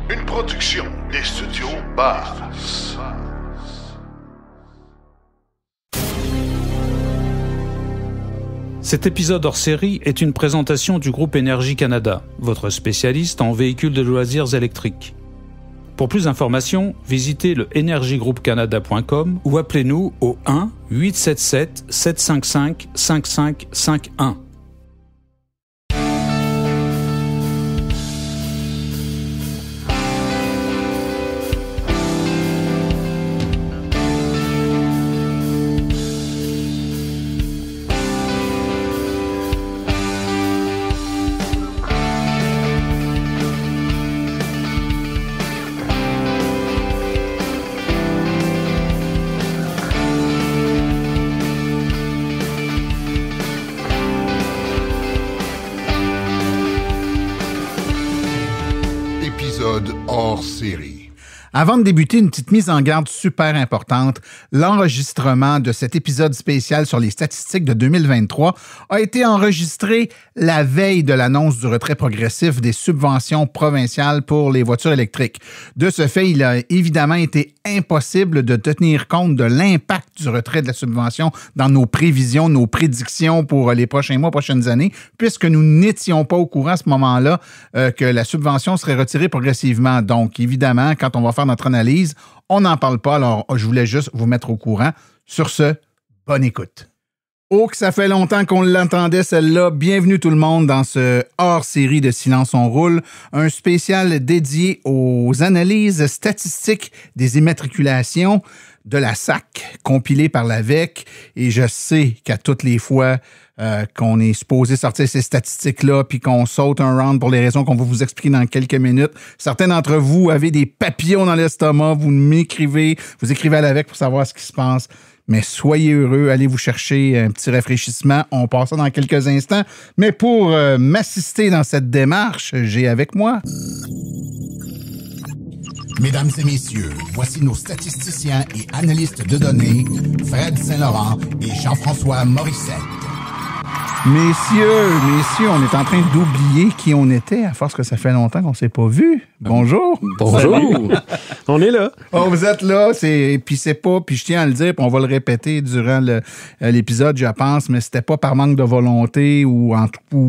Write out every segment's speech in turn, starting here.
Une production des studios Bass. Cet épisode hors série est une présentation du groupe Énergie Canada, votre spécialiste en véhicules de loisirs électriques. Pour plus d'informations, visitez le energygroupcanada.com ou appelez-nous au 1-877-755-5551. Hors série. Avant de débuter, une petite mise en garde super importante. L'enregistrement de cet épisode spécial sur les statistiques de 2023 a été enregistré la veille de l'annonce du retrait progressif des subventions provinciales pour les voitures électriques. De ce fait, il a évidemment été impossible de tenir compte de l'impact du retrait de la subvention dans nos prévisions, nos prédictions pour les prochains mois, prochaines années, puisque nous n'étions pas au courant à ce moment-là que la subvention serait retirée progressivement. Donc, évidemment, quand on va faire notre analyse, on n'en parle pas, alors je voulais juste vous mettre au courant. Sur ce, bonne écoute. Oh, que ça fait longtemps qu'on l'entendait, celle-là. Bienvenue tout le monde dans ce hors-série de Silence on roule, un spécial dédié aux analyses statistiques des immatriculations de la SAC, compilées par l'AVEQ. Et je sais qu'à toutes les fois qu'on est supposé sortir ces statistiques-là puis qu'on saute un round pour les raisons qu'on va vous expliquer dans quelques minutes. Certains d'entre vous avez des papillons dans l'estomac, vous m'écrivez, vous écrivez à l'AVEQ pour savoir ce qui se passe. Mais soyez heureux, allez vous chercher un petit rafraîchissement. On passe ça dans quelques instants. Mais pour m'assister dans cette démarche, j'ai avec moi... Mesdames et messieurs, voici nos statisticiens et analystes de données, Fred Saint-Laurent et Jean-François Morissette. Messieurs, on est en train d'oublier qui on était, à force que ça fait longtemps qu'on ne s'est pas vu. Bonjour. Bonjour. On est là. Oh, vous êtes là, puis je tiens à le dire, puis on va le répéter durant l'épisode, je pense, mais c'était pas par manque de volonté ou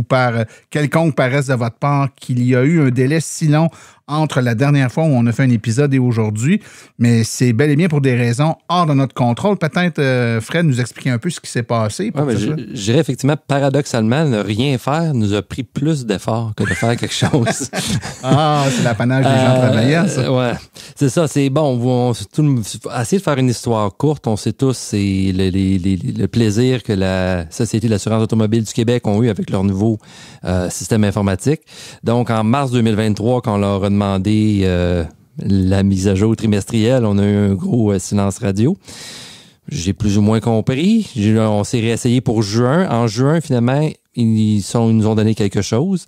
par quelconque paresse de votre part qu'il y a eu un délai si long entre la dernière fois où on a fait un épisode et aujourd'hui, mais c'est bel et bien pour des raisons hors de notre contrôle. Peut-être, Fred, nous expliquer un peu ce qui s'est passé. Je dirais effectivement, paradoxalement, ne rien faire nous a pris plus d'efforts que de faire quelque chose. Ah, c'est l'apanage des gens travaillants, ça. Ouais, c'est ça. C'est bon, essayer de faire une histoire courte. On sait tous, c'est le plaisir que la Société de l'assurance automobile du Québec ont eu avec leur nouveau système informatique. Donc, en mars 2023, quand on leur a demandé la mise à jour trimestrielle, on a eu un gros silence radio. J'ai plus ou moins compris. On s'est réessayé pour juin. En juin, finalement, ils nous ont donné quelque chose.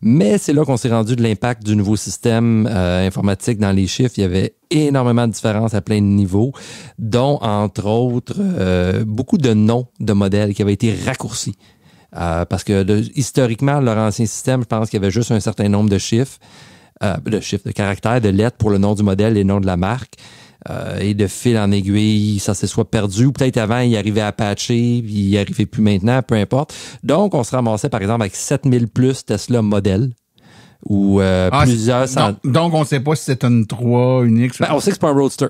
Mais c'est là qu'on s'est rendu de l'impact du nouveau système informatique dans les chiffres. Il y avait énormément de différences à plein de niveaux, dont, entre autres, beaucoup de noms de modèles qui avaient été raccourcis. Parce que historiquement, leur ancien système, je pense qu'il y avait juste un certain nombre de chiffres, de caractères, de lettres pour le nom du modèle et le nom de la marque. Et de fil en aiguille, ça s'est soit perdu ou peut-être avant, il arrivait à patcher, puis il n'y arrivait plus maintenant, peu importe. Donc, on se ramassait, par exemple, avec 7000 plus Tesla modèles ou plusieurs... Donc, on ne sait pas si c'est une 3, une X... On sait que c'est pas un Roadster.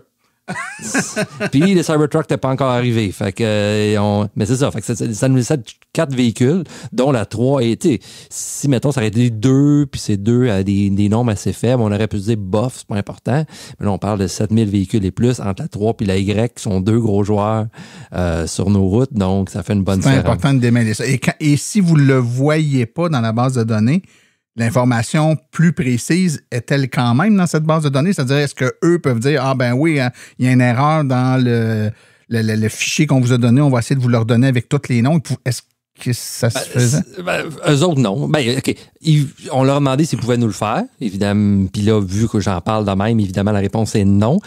Puis les Cybertruck n'étaient pas encore arrivés. Fait que, mais c'est ça. Fait que ça nous laissait 4 véhicules, dont la 3 a été. Si, mettons, ça aurait été 2, puis c'est 2 à des nombres assez faibles, on aurait pu se dire, bof, c'est pas important. Mais là, on parle de 7000 véhicules et plus entre la 3 puis la Y, qui sont 2 gros joueurs sur nos routes. Donc, ça fait une bonne différence. C'est important de démêler ça. Et si vous ne le voyez pas dans la base de données, l'information plus précise est-elle quand même dans cette base de données? C'est-à-dire, est-ce qu'eux peuvent dire, ah ben oui, hein, il y a une erreur dans le fichier qu'on vous a donné, on va essayer de vous le redonner avec tous les noms. Est-ce que ça se faisait? Eux autres, non. OK. On leur a demandé s'ils pouvaient nous le faire, évidemment. Puis là, vu que j'en parle de même, évidemment, la réponse est non.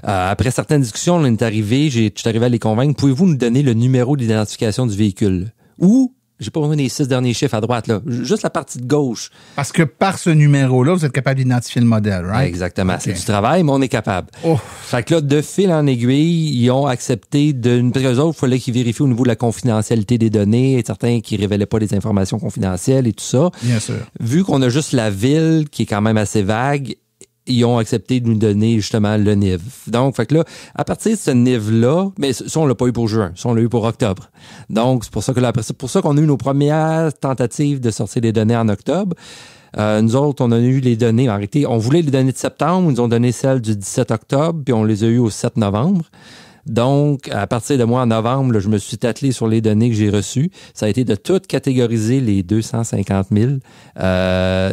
Après certaines discussions, on est arrivé, je suis arrivé à les convaincre. Pouvez-vous nous donner le numéro d'identification du véhicule? Ou J'ai pas besoin des 6 derniers chiffres à droite, là. Juste la partie de gauche. Parce que par ce numéro-là, vous êtes capable d'identifier le modèle, right? Exactement. Okay. C'est du travail, mais on est capable. Oh. Fait que là, de fil en aiguille, ils ont accepté parce qu'eux autres, il fallait qu'ils vérifient au niveau de la confidentialité des données, et certains qui révélaient pas des informations confidentielles et tout ça. Bien sûr. Vu qu'on a juste la ville, qui est quand même assez vague, ils ont accepté de nous donner justement le NIV. Donc, fait que là, à partir de ce NIV-là, mais ça, on l'a pas eu pour juin, ça, on l'a eu pour octobre. Donc, c'est pour ça que là, c'est pour ça qu'on a eu nos premières tentatives de sortir des données en octobre. Nous autres, on a eu les données, en réalité, on voulait les données de septembre, ils nous ont donné celles du 17 octobre, puis on les a eues au 7 novembre. Donc, à partir de moi, en novembre, là, je me suis attelé sur les données que j'ai reçues. Ça a été de tout catégoriser les 250 000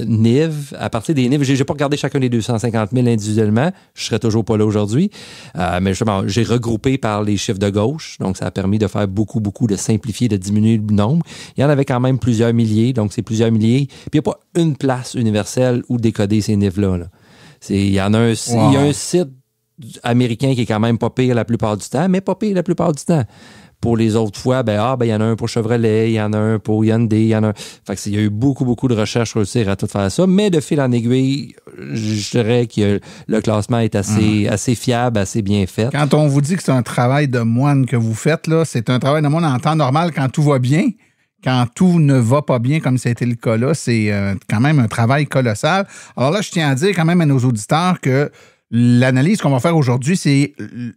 NIV. À partir des NIV, j'ai pas regardé chacun des 250 000 individuellement. Je serais toujours pas là aujourd'hui. Mais justement, j'ai regroupé par les chiffres de gauche. Donc, ça a permis de faire beaucoup de simplifier, de diminuer le nombre. Il y en avait quand même plusieurs milliers. Donc, c'est plusieurs milliers. Puis, il n'y a pas une place universelle où décoder ces NIV-là. Là. Il y en a il y a un site américain qui est quand même pas pire la plupart du temps, mais pas pire la plupart du temps. Pour les autres fois, il y en a un pour Chevrolet, il y en a un pour Hyundai, il y en a un. Fait que il y a eu beaucoup de recherches pour réussir à tout faire ça, mais de fil en aiguille, je dirais que le classement est assez fiable, assez bien fait. Quand on vous dit que c'est un travail de moine que vous faites, là, c'est un travail de moine en temps normal quand tout va bien. Quand tout ne va pas bien, comme ça a été le cas là, c'est quand même un travail colossal. Alors là, je tiens à dire quand même à nos auditeurs que l'analyse qu'on va faire aujourd'hui, c'est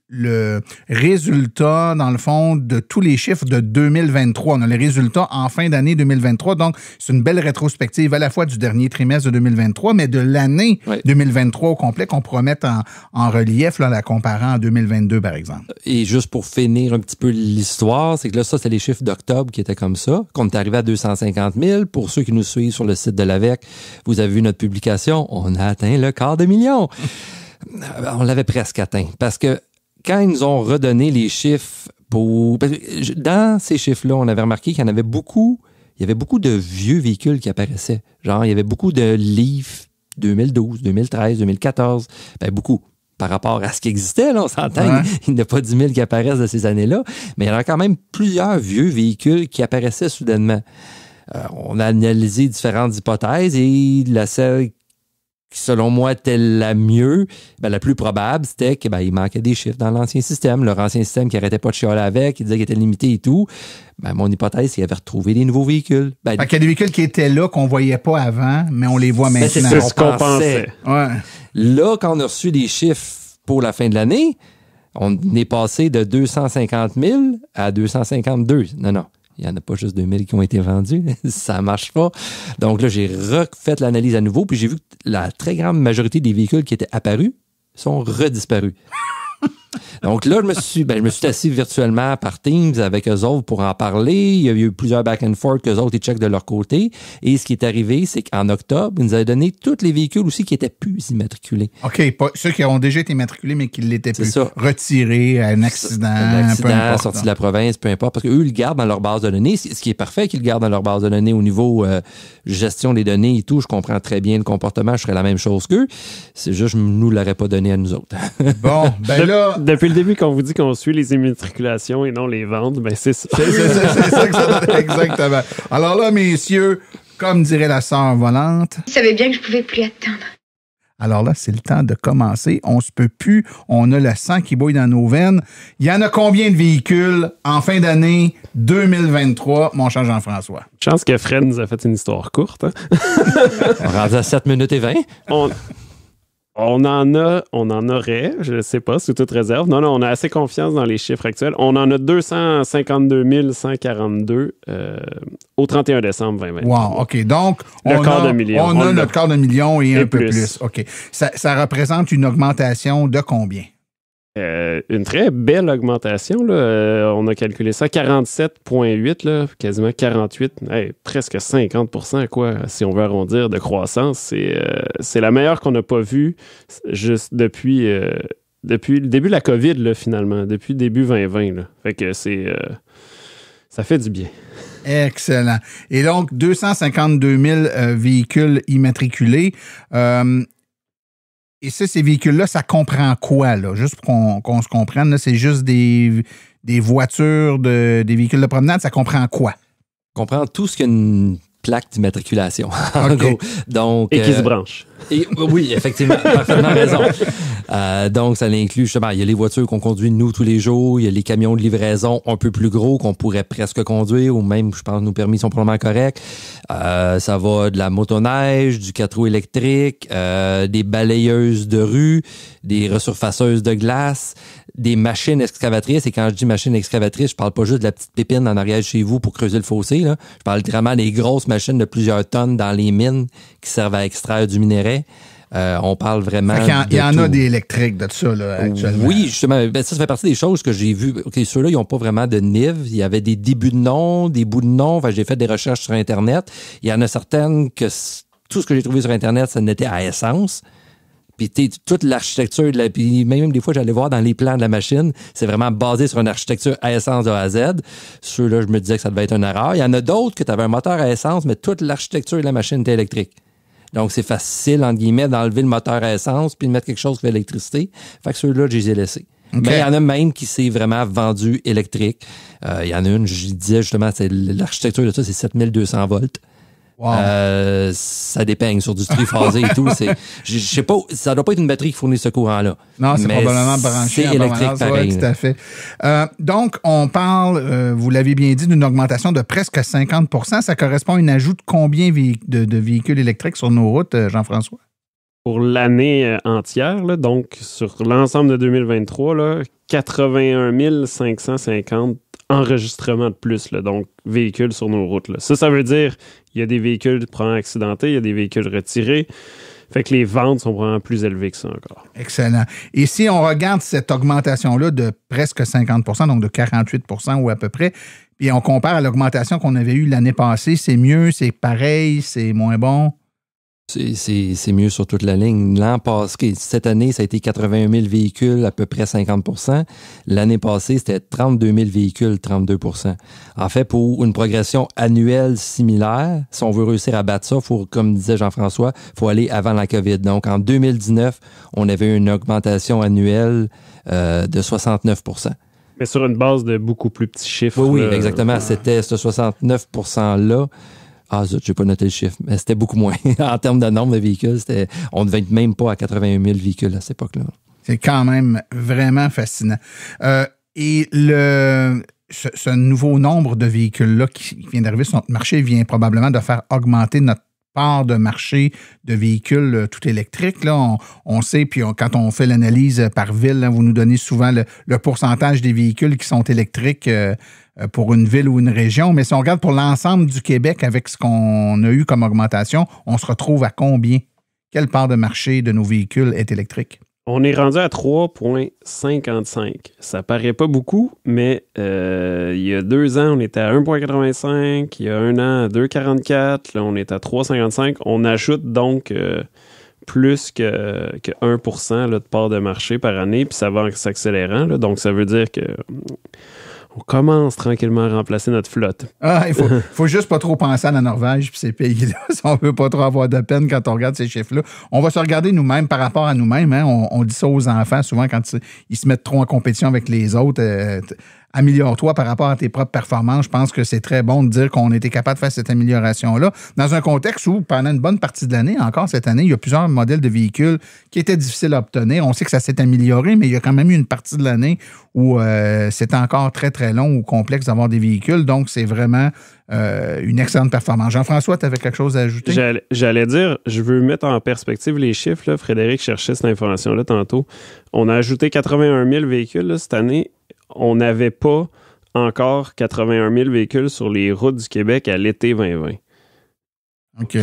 le résultat, dans le fond, de tous les chiffres de 2023. On a les résultats en fin d'année 2023. Donc, c'est une belle rétrospective à la fois du dernier trimestre de 2023, mais de l'année 2023 au complet qu'on pourra mettre en relief, là, la comparant en 2022, par exemple. Et juste pour finir un petit peu l'histoire, c'est que là, ça, c'est les chiffres d'octobre qui étaient comme ça, qu'on est arrivé à 250 000. Pour ceux qui nous suivent sur le site de l'AVEC, vous avez vu notre publication, on a atteint le $250 000. On l'avait presque atteint. Parce que quand ils nous ont redonné les chiffres dans ces chiffres-là, on avait remarqué qu'il y avait beaucoup de vieux véhicules qui apparaissaient. Genre, il y avait beaucoup de Leaf 2012, 2013, 2014. Beaucoup. Par rapport à ce qui existait, là, on s'entend. Il n'y a pas 10 000 qui apparaissent de ces années-là. Mais il y en a quand même plusieurs vieux véhicules qui apparaissaient soudainement. On a analysé différentes hypothèses et celle qui, selon moi, était la mieux, la plus probable, c'était qu'il manquait des chiffres dans l'ancien système. Leur ancien système qui n'arrêtait pas de chialer avec, qui disait qu'il était limité et tout. Mon hypothèse, c'est qu'il avait retrouvé des nouveaux véhicules. Fait qu'il y a des véhicules qui étaient là, qu'on ne voyait pas avant, mais on les voit maintenant. C'est ce qu'on pensait. Ouais. Là, quand on a reçu des chiffres pour la fin de l'année, on est passé de 250 000 à 252. Non. Il n'y en a pas juste 2000 qui ont été vendus. Ça ne marche pas. Donc là, j'ai refait l'analyse à nouveau, puis j'ai vu que la très grande majorité des véhicules qui étaient apparus sont redisparus. Donc là, je me suis assis virtuellement par Teams avec eux autres pour en parler. Il y a eu plusieurs back and forth qu'eux autres, ils checkent de leur côté. Et ce qui est arrivé, c'est qu'en octobre, ils nous avaient donné tous les véhicules aussi qui étaient plus immatriculés. OK, pas ceux qui ont déjà été immatriculés, mais qui l'étaient plus. Ça. Retirés à un accident, peu importe. Sorti de la province, peu importe. Parce qu'eux, ils le gardent dans leur base de données. Ce qui est parfait qu'ils le gardent dans leur base de données au niveau gestion des données et tout. Je comprends très bien le comportement. Je ferais la même chose qu'eux. C'est juste que je ne nous l'aurais pas donné à nous autres. Bon, là... Depuis le début, quand on vous dit qu'on suit les immatriculations et non les ventes, c'est ça. C'est ça que ça donne, exactement. Alors là, messieurs, comme dirait la sœur volante... Je savais bien que je pouvais plus attendre. Alors là, c'est le temps de commencer. On se peut plus. On a le sang qui bouille dans nos veines. Il y en a combien de véhicules en fin d'année 2023, mon cher Jean-François? Chance que Fred nous a fait une histoire courte. Hein? On rentre à 7 minutes et 20. On en aurait, je ne sais pas, sous toute réserve. Non, on a assez confiance dans les chiffres actuels. On en a 252 142 au 31 décembre 2020. Wow, OK. Donc, on a notre quart de million et un peu plus. OK. Ça représente une augmentation de combien? Une très belle augmentation. Là. On a calculé ça 47,8, là, quasiment 48, presque 50%, quoi, si on veut arrondir, de croissance. C'est la meilleure qu'on n'a pas vue juste depuis le début de la COVID, là, finalement, depuis début 2020. Là. Fait que ça fait du bien. Excellent. Et donc, 252 000 véhicules immatriculés. Et ça, ces véhicules-là, ça comprend quoi, là? Juste pour qu'on se comprenne, là, c'est juste des voitures, des véhicules de promenade, ça comprend quoi? comprend tout ce qu'une plaque d'immatriculation, en gros. Donc, et qui se branche. Oui, effectivement, parfaitement raison. Donc, ça inclut justement, il y a les voitures qu'on conduit nous tous les jours, il y a les camions de livraison un peu plus gros qu'on pourrait presque conduire, ou même, je pense, nos permis sont probablement corrects. Ça va de la motoneige, du 4 roues électriques, des balayeuses de rue, des resurfaceuses de glace, des machines excavatrices. Et quand je dis machines excavatrices, je parle pas juste de la petite pépine en arrière de chez vous pour creuser le fossé, là. Je parle littéralement des grosses machines de plusieurs tonnes dans les mines qui servent à extraire du minerai. On parle vraiment il y en a des électriques de ça, là, actuellement. Oui, justement. Ça fait partie des choses que j'ai vues. OK, ceux-là, ils n'ont pas vraiment de NIV. Il y avait des débuts de nom, des bouts de nom. Enfin, j'ai fait des recherches sur Internet. Il y en a certaines que tout ce que j'ai trouvé sur Internet, ça n'était à essence. Puis toute l'architecture, puis même des fois, j'allais voir dans les plans de la machine, c'est vraiment basé sur une architecture à essence de A à Z. Ceux-là, je me disais que ça devait être une erreur. Il y en a d'autres que tu avais un moteur à essence, mais toute l'architecture de la machine était électrique. Donc, c'est facile, entre guillemets, d'enlever le moteur à essence puis de mettre quelque chose qui fait l'électricité. Fait que ceux-là, je les ai laissés. Okay. Mais il y en a même qui s'est vraiment vendu électrique. Il y en a une, je disais justement, c'est l'architecture de ça, c'est 7200 volts. Wow. Ça dépeigne sur du triphasé et tout. Je sais pas, ça doit pas être une batterie qui fournit ce courant-là. Non, c'est probablement branché. C'est électrique pareil. Ouais, tout à fait. Donc, on parle, vous l'avez bien dit, d'une augmentation de presque 50 %. Ça correspond à un ajout de combien de véhicules électriques sur nos routes, Jean-François? Pour l'année entière, là, donc sur l'ensemble de 2023, là, 81 550 enregistrements de plus, là, donc véhicules sur nos routes. Là. Ça veut dire il y a des véhicules probablement accidentés, il y a des véhicules retirés. Fait que les ventes sont vraiment plus élevées que ça encore. Excellent. Et si on regarde cette augmentation-là de presque 50 %, donc de 48 % ou à peu près, puis on compare à l'augmentation qu'on avait eue l'année passée, c'est mieux, c'est pareil, c'est moins bon? C'est mieux sur toute la ligne. L'an passé, cette année, ça a été 81 000 véhicules, à peu près 50 %. L'année passée, c'était 32 000 véhicules, 32 %. En fait, pour une progression annuelle similaire, si on veut réussir à battre ça, faut, comme disait Jean-François, il faut aller avant la COVID. Donc, en 2019, on avait une augmentation annuelle de 69 %. Mais sur une base de beaucoup plus petits chiffres. Oui, exactement. C'était ce 69 %-là. Ah, je n'ai pas noté le chiffre, mais c'était beaucoup moins. En termes de nombre de véhicules, on ne devait être même pas à 81 000 véhicules à cette époque-là. C'est quand même vraiment fascinant. Et ce nouveau nombre de véhicules-là qui vient d'arriver sur notre marché vient probablement de faire augmenter notre part de marché de véhicules tout électriques. Là, on sait, puis quand on fait l'analyse par ville, là, vous nous donnez souvent le pourcentage des véhicules qui sont électriques pour une ville ou une région. Mais si on regarde pour l'ensemble du Québec avec ce qu'on a eu comme augmentation, on se retrouve à combien? Quelle part de marché de nos véhicules est électrique? On est rendu à 3,55. Ça paraît pas beaucoup, mais il y a 2 ans, on était à 1,85. Il y a 1 an, à 2,44. Là, on est à 3,55. On ajoute donc plus que 1% là, de part de marché par année, puis ça va en s'accélérant. Là, donc, ça veut dire que on commence tranquillement à remplacer notre flotte. Ah, il faut juste pas trop penser à la Norvège puis ces pays-là, si on veut pas trop avoir de peine quand on regarde ces chiffres-là. On va se regarder nous-mêmes par rapport à nous-mêmes. Hein. On dit ça aux enfants souvent quand ils se mettent trop en compétition avec les autres. Améliore-toi par rapport à tes propres performances. Je pense que c'est très bon de dire qu'on était capable de faire cette amélioration-là dans un contexte où, pendant une bonne partie de l'année, encore cette année, il y a plusieurs modèles de véhicules qui étaient difficiles à obtenir. On sait que ça s'est amélioré, mais il y a quand même eu une partie de l'année où c'est encore très, très long ou complexe d'avoir des véhicules. Donc, c'est vraiment une excellente performance. Jean-François, tu avais quelque chose à ajouter? J'allais dire, je veux mettre en perspective les chiffres. Là. Frédéric cherchait cette information-là tantôt. On a ajouté 81 000 véhicules là, cette année. On n'avait pas encore 81 000 véhicules sur les routes du Québec à l'été 2020. OK.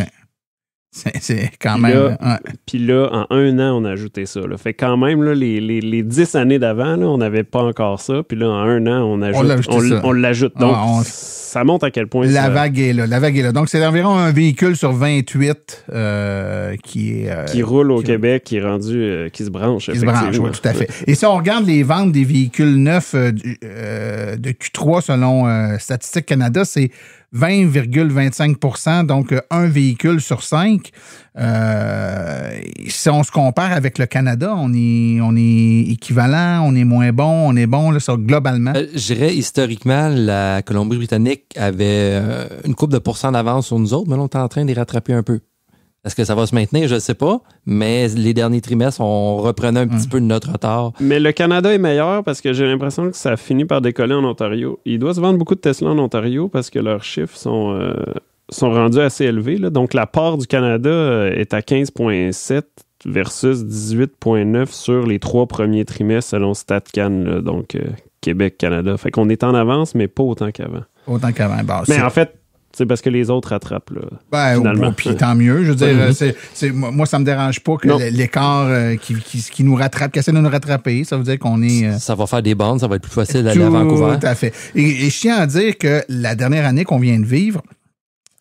C'est quand même... Puis là, en 1 an, on a ajouté ça. Là. Fait quand même, là, les 10 années d'avant, là, on n'avait pas encore ça. Puis là, en 1 an, on l'ajoute. Donc, ça montre à quel point... La vague est là. Donc, c'est environ un véhicule sur 28 qui roule au Québec, qui est rendu... qui se branche, effectivement. Oui, tout à fait. Et si on regarde les ventes des véhicules neufs de Q3 selon Statistique Canada, c'est 20,25 %, donc un véhicule sur 5. si on se compare avec le Canada, on est équivalent, on est moins bon, on est bon là, ça, globalement. Je dirais, historiquement, la Colombie-Britannique avait une couple de pourcents d'avance sur nous autres, mais là, on est en train de les rattraper un peu. Est-ce que ça va se maintenir? Je ne sais pas, mais les derniers trimestres, on reprenait un petit peu de notre retard. Mais le Canada est meilleur parce que j'ai l'impression que ça a fini par décoller en Ontario. Il doit se vendre beaucoup de Tesla en Ontario parce que leurs chiffres sont rendus assez élevés. Là. Donc, la part du Canada est à 15,7 versus 18,9 sur les 3 premiers trimestres selon StatCan, là, donc Québec, Canada. Fait qu'on est en avance, mais pas autant qu'avant. Autant qu'avant. Bon, mais en fait, c'est parce que les autres rattrapent, là, finalement. Puis tant mieux. Je veux dire, moi, ça me dérange pas que l'écart qui nous rattrape, qui essaie de nous rattraper, ça veut dire qu'on est... Ça va faire des bandes, ça va être plus facile d'aller à Vancouver. Tout à fait. Et je tiens à dire que la dernière année qu'on vient de vivre,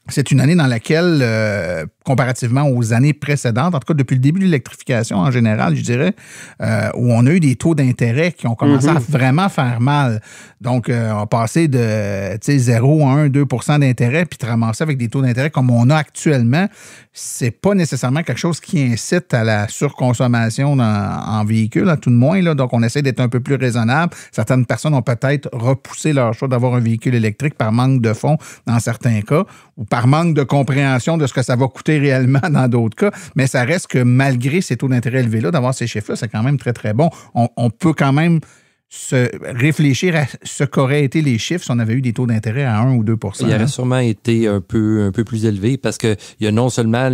c'est une année dans laquelle, comparativement aux années précédentes, en tout cas depuis le début de l'électrification en général, je dirais, où on a eu des taux d'intérêt qui ont commencé à vraiment faire mal. Donc, on a passé de 0, 1, 2 % d'intérêt, puis de ramasser avec des taux d'intérêt comme on a actuellement, c'est pas nécessairement quelque chose qui incite à la surconsommation en véhicule, à tout de moins. Là. Donc, on essaie d'être un peu plus raisonnable. Certaines personnes ont peut-être repoussé leur choix d'avoir un véhicule électrique par manque de fonds dans certains cas, ou par manque de compréhension de ce que ça va coûter réellement dans d'autres cas, mais ça reste que malgré ces taux d'intérêt élevés-là, d'avoir ces chiffres-là, c'est quand même très, très bon. On peut quand même se réfléchir à ce qu'auraient été les chiffres si on avait eu des taux d'intérêt à 1 ou 2 %. Il aurait sûrement été un peu plus élevé parce qu'il y a non seulement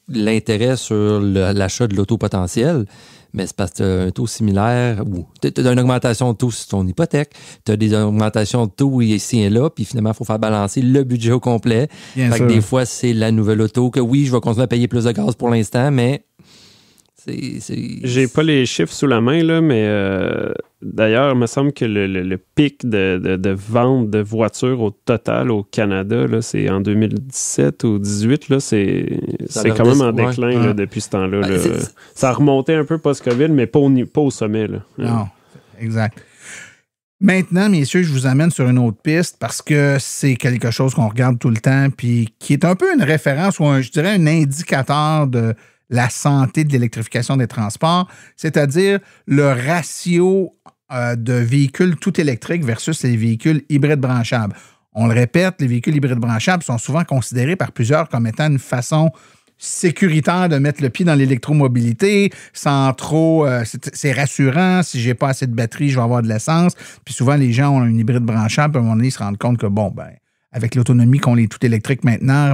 l'intérêt sur l'achat de l'auto potentiel, mais c'est parce que tu as un taux similaire ou tu as une augmentation de taux sur ton hypothèque, tu as des augmentations de taux ici et là, puis finalement, il faut faire balancer le budget au complet. Fait que des fois, c'est la nouvelle auto que oui, je vais continuer à payer plus de gaz pour l'instant, mais J'ai pas les chiffres sous la main, là, mais d'ailleurs, il me semble que le pic de vente de voitures au total au Canada, là, c'est en 2017 ou 2018, là, c'est quand même en déclin là, depuis ce temps-là. Là. Ça a remonté un peu post-COVID, mais pas au sommet. Là. Non, exact. Maintenant, messieurs, je vous amène sur une autre piste parce que c'est quelque chose qu'on regarde tout le temps puis qui est un peu une référence ou je dirais un indicateur de la santé de l'électrification des transports, c'est-à-dire le ratio de véhicules tout électriques versus les véhicules hybrides branchables. On le répète, les véhicules hybrides branchables sont souvent considérés par plusieurs comme étant une façon sécuritaire de mettre le pied dans l'électromobilité sans trop... c'est rassurant. Si j'ai pas assez de batterie, je vais avoir de l'essence. Puis souvent, les gens ont un hybride branchable, puis à un moment donné, ils se rendent compte que, bon, ben avec l'autonomie qu'on est tout électrique maintenant,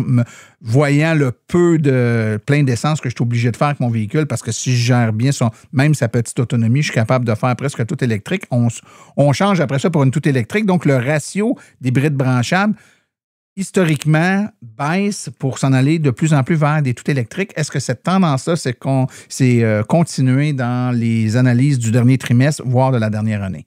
voyant le peu de plein d'essence que je suis obligé de faire avec mon véhicule, parce que si je gère bien même sa petite autonomie, je suis capable de faire presque tout électrique. On change après ça pour une tout électrique. Donc, le ratio d'hybride branchable, historiquement, baisse pour s'en aller de plus en plus vers des tout électriques. Est-ce que cette tendance-là s'est continuée dans les analyses du dernier trimestre, voire de la dernière année?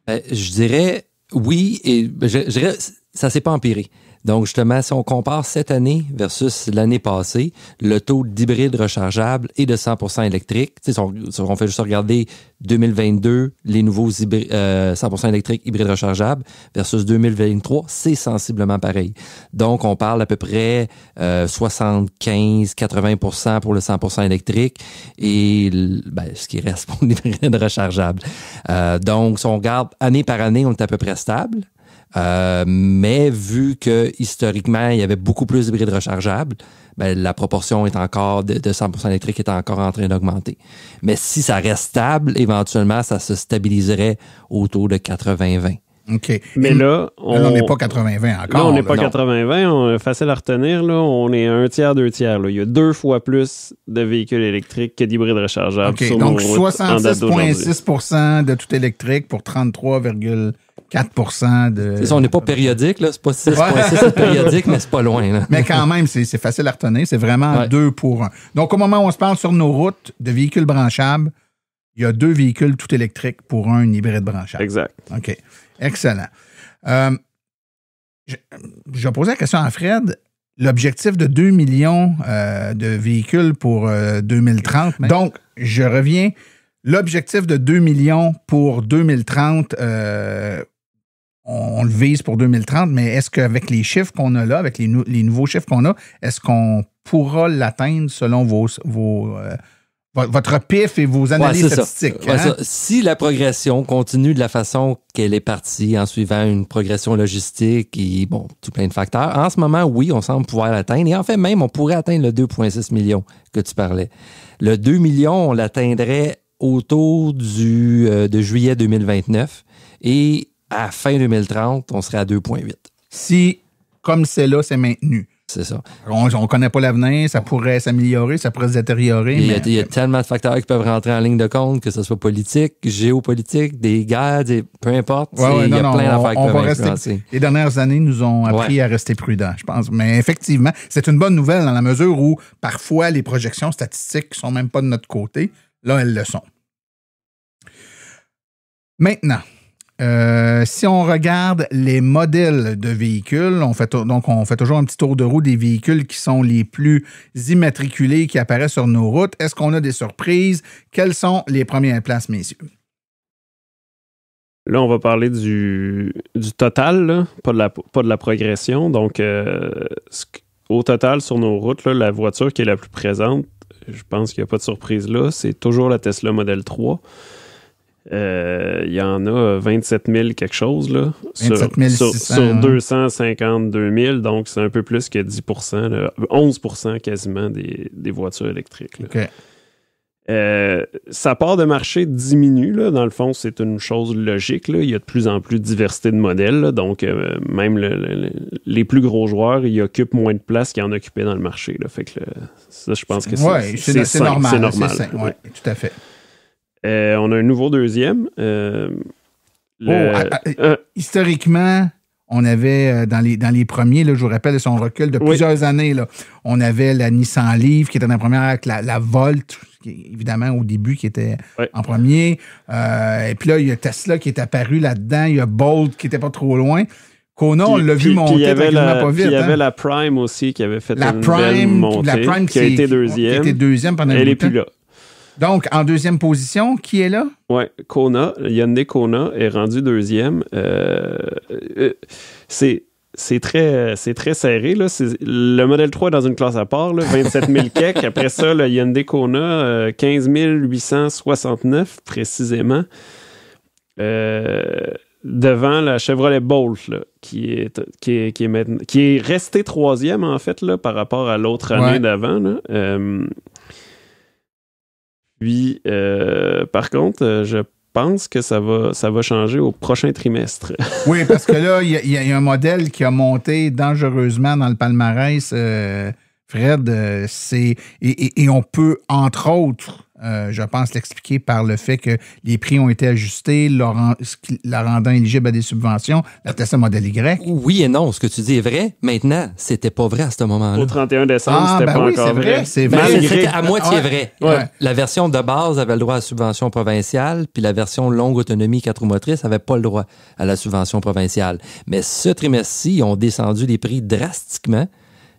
Je dirais oui, et je dirais ça ne s'est pas empiré. Donc, justement, si on compare cette année versus l'année passée, le taux d'hybride rechargeable est de 100% électrique. Tu sais, on fait juste regarder 2022, les nouveaux 100% électriques hybrides rechargeables versus 2023, c'est sensiblement pareil. Donc, on parle à peu près 75-80% pour le 100% électrique et ce qui reste pour l'hybride rechargeable. Donc, si on regarde année par année, on est à peu près stable. Mais vu que historiquement, il y avait beaucoup plus d'hybrides rechargeables, la proportion est encore de 100% électrique est encore en train d'augmenter. Mais si ça reste stable, éventuellement, ça se stabiliserait autour de 80-20. OK. Mais là, on n'est pas 80-20 encore. Là, on n'est pas 80-20. Facile à retenir. Là, on est un tiers, 2 tiers. Là. Il y a 2 fois plus de véhicules électriques que d'hybrides rechargeables. OK. Donc, 66,6% de tout électrique pour 33,4% de... C'est ça, on n'est pas périodique. Là. C'est pas 6,6 c'est périodique, mais c'est pas loin. Là. Mais quand même, c'est facile à retenir. C'est vraiment 2 pour 1. Donc, au moment où on se parle sur nos routes de véhicules branchables, il y a 2 véhicules tout électriques pour un hybride branchable. Exact. OK. Excellent. Je vais poser la question à Fred. L'objectif de 2 millions de véhicules pour 2030. Donc, je reviens. L'objectif de 2 millions pour 2030, on le vise pour 2030, mais est-ce qu'avec les chiffres qu'on a là, avec les nouveaux chiffres qu'on a, est-ce qu'on pourra l'atteindre selon vos votre PIF et vos analyses statistiques. Ça. Ça. Si la progression continue de la façon qu'elle est partie, en suivant une progression logistique et tout plein de facteurs, en ce moment, oui, on semble pouvoir l'atteindre. Et en fait, même, on pourrait atteindre le 2,6 millions que tu parlais. Le 2 millions, on l'atteindrait autour de juillet 2029 et à fin 2030, on serait à 2,8. Si, comme c'est là, c'est maintenu. C'est ça. On ne connaît pas l'avenir, ça pourrait s'améliorer, ça pourrait se détériorer. Il y a tellement de facteurs qui peuvent rentrer en ligne de compte, que ce soit politique, géopolitique, des guerres, peu importe. Il y a plein d'affaires qui peuvent influencer. Les dernières années nous ont appris à rester prudents, je pense. Mais effectivement, c'est une bonne nouvelle dans la mesure où parfois les projections statistiques ne sont même pas de notre côté. Là, elles le sont. Maintenant, si on regarde les modèles de véhicules, on fait toujours un petit tour de roue des véhicules qui sont les plus immatriculés qui apparaissent sur nos routes. Est-ce qu'on a des surprises? Quelles sont les premières places, messieurs? Là, on va parler du total, là, pas de la progression. Donc, au total, sur nos routes, là, la voiture qui est la plus présente, je pense qu'il n'y a pas de surprise là, c'est toujours la Tesla Model 3. Il y en a 27 000 quelque chose là, 27 600, sur 252 000, donc c'est un peu plus que 10 là, 11 quasiment des voitures électriques. Là. Okay. Sa part de marché diminue, là, dans le fond, c'est une chose logique. Là. Il y a de plus en plus de diversité de modèles, là, donc même les plus gros joueurs, ils occupent moins de place qu'ils en occupaient dans le marché. Là. Fait que ça, je pense que c'est normal. C'est normal. Oui, tout à fait. On a un nouveau deuxième. Historiquement, on avait, dans les premiers, là, je vous rappelle, son recul de plusieurs années, là, on avait la Nissan Leaf qui était dans la première avec la Volt, qui, évidemment, au début, qui était en premier. Et puis là, il y a Tesla qui est apparu là-dedans. Il y a Bolt qui n'était pas trop loin. Kona, on l'a vu monter tranquillement pas vite. Il y avait la Prime aussi qui avait fait une belle montée, la Prime qui a été deuxième. Qui était deuxième pendant Elle n'est plus là. Donc, en deuxième position, qui est là? Oui, Kona, Hyundai Kona est rendu deuxième. C'est très serré. Là. Le modèle 3 est dans une classe à part, là, 27 000 kek. Après ça, le Hyundai Kona, 15 869 précisément. Devant la Chevrolet Bolt, là, qui est resté troisième, en fait, là, par rapport à l'autre année d'avant. Là. Puis, par contre, je pense que ça va changer au prochain trimestre. Oui, parce que là, il y a un modèle qui a monté dangereusement dans le palmarès, Fred. Et on peut, entre autres, je pense l'expliquer par le fait que les prix ont été ajustés, la rendant éligible à des subventions, la Tesla Model Y. Oui et non, ce que tu dis est vrai. Maintenant, c'était pas vrai à ce moment-là. Au 31 décembre, c'était pas encore vrai. C'est vrai. C'était à moitié vrai. Ouais. La version de base avait le droit à la subvention provinciale, puis la version longue autonomie 4 roues motrices n'avait pas le droit à la subvention provinciale. Mais ce trimestre-ci, ils ont descendu les prix drastiquement.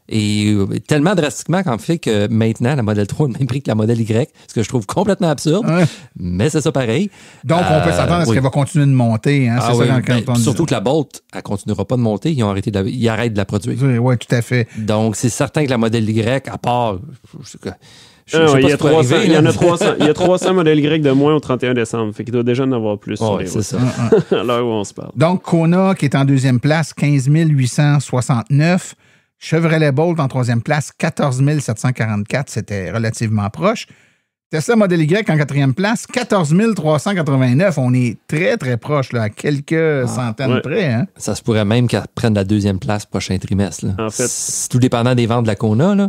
Et tellement drastiquement qu'en fait que maintenant, la Model 3 a le même prix que la Model Y, ce que je trouve complètement absurde, mais c'est ça pareil. Donc, on peut s'attendre à ce qu'elle va continuer de monter. Hein? Surtout que la Bolt, elle ne continuera pas de monter. Ils arrêtent de la produire. Oui, tout à fait. Donc, c'est certain que la Model Y, à part... il y a 300 modèles Y de moins au 31 décembre. Fait qu'il doit déjà en avoir plus sur les routes. C'est ça. À l'heure où on se parle. Donc, Kona, qui est en deuxième place, 15 869. Chevrolet Bolt en troisième place, 14 744. C'était relativement proche. Tesla Model Y en quatrième place, 14 389. On est très, très proche, là, à quelques centaines près. Hein? Ça se pourrait même qu'elle prenne la deuxième place prochain trimestre. Là. En fait, c'est tout dépendant des ventes de la Kona, là.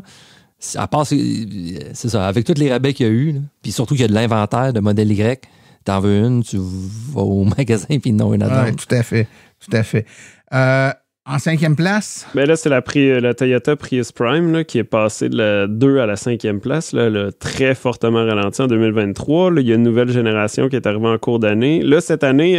À part, c'est ça, avec tous les rabais qu'il y a eu, là, puis surtout qu'il y a de l'inventaire de Model Y, t'en veux une, tu vas au magasin, puis non, une attente. Oui, tout à fait. Tout à fait. En cinquième place? Ben là, c'est la Toyota Prius Prime là, qui est passée de la 2 à la 5e place. Là, elle a très fortement ralenti en 2023. Là, il y a une nouvelle génération qui est arrivée en cours d'année. Là, cette année,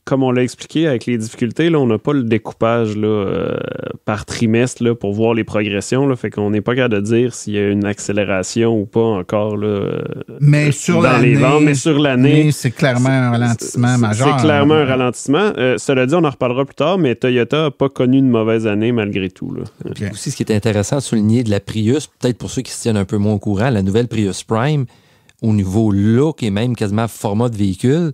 comme on l'a expliqué, avec les difficultés, là, on n'a pas le découpage là, par trimestre là, pour voir les progressions. Là, fait qu'on n'est pas capable de dire s'il y a une accélération ou pas encore là, mais sur dans les ventes. Mais sur l'année, c'est clairement un ralentissement majeur. C'est clairement un ralentissement. Cela dit, on en reparlera plus tard, mais Toyota n'a pas connu une mauvaise année malgré tout. Là. Okay. Aussi, ce qui est intéressant à souligner de la Prius, peut-être pour ceux qui se tiennent un peu moins au courant, la nouvelle Prius Prime, au niveau look et même quasiment format de véhicule,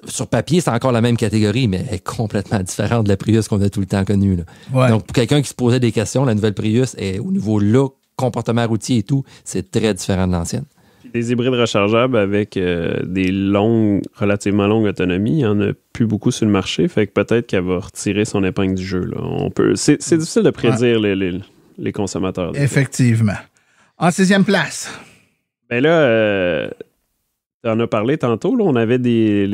sur papier, c'est encore la même catégorie, mais elle est complètement différente de la Prius qu'on a tout le temps connue. Là. Ouais. Donc, pour quelqu'un qui se posait des questions, la nouvelle Prius, est, au niveau look, comportement routier et tout, c'est très différent de l'ancienne. Des hybrides rechargeables avec des relativement longues autonomies, il n'y en a plus beaucoup sur le marché, fait que peut-être qu'elle va retirer son épingle du jeu. Là. C'est difficile de prédire les consommateurs. Effectivement. En 6e place. Ben là, tu en as parlé tantôt, là, on avait les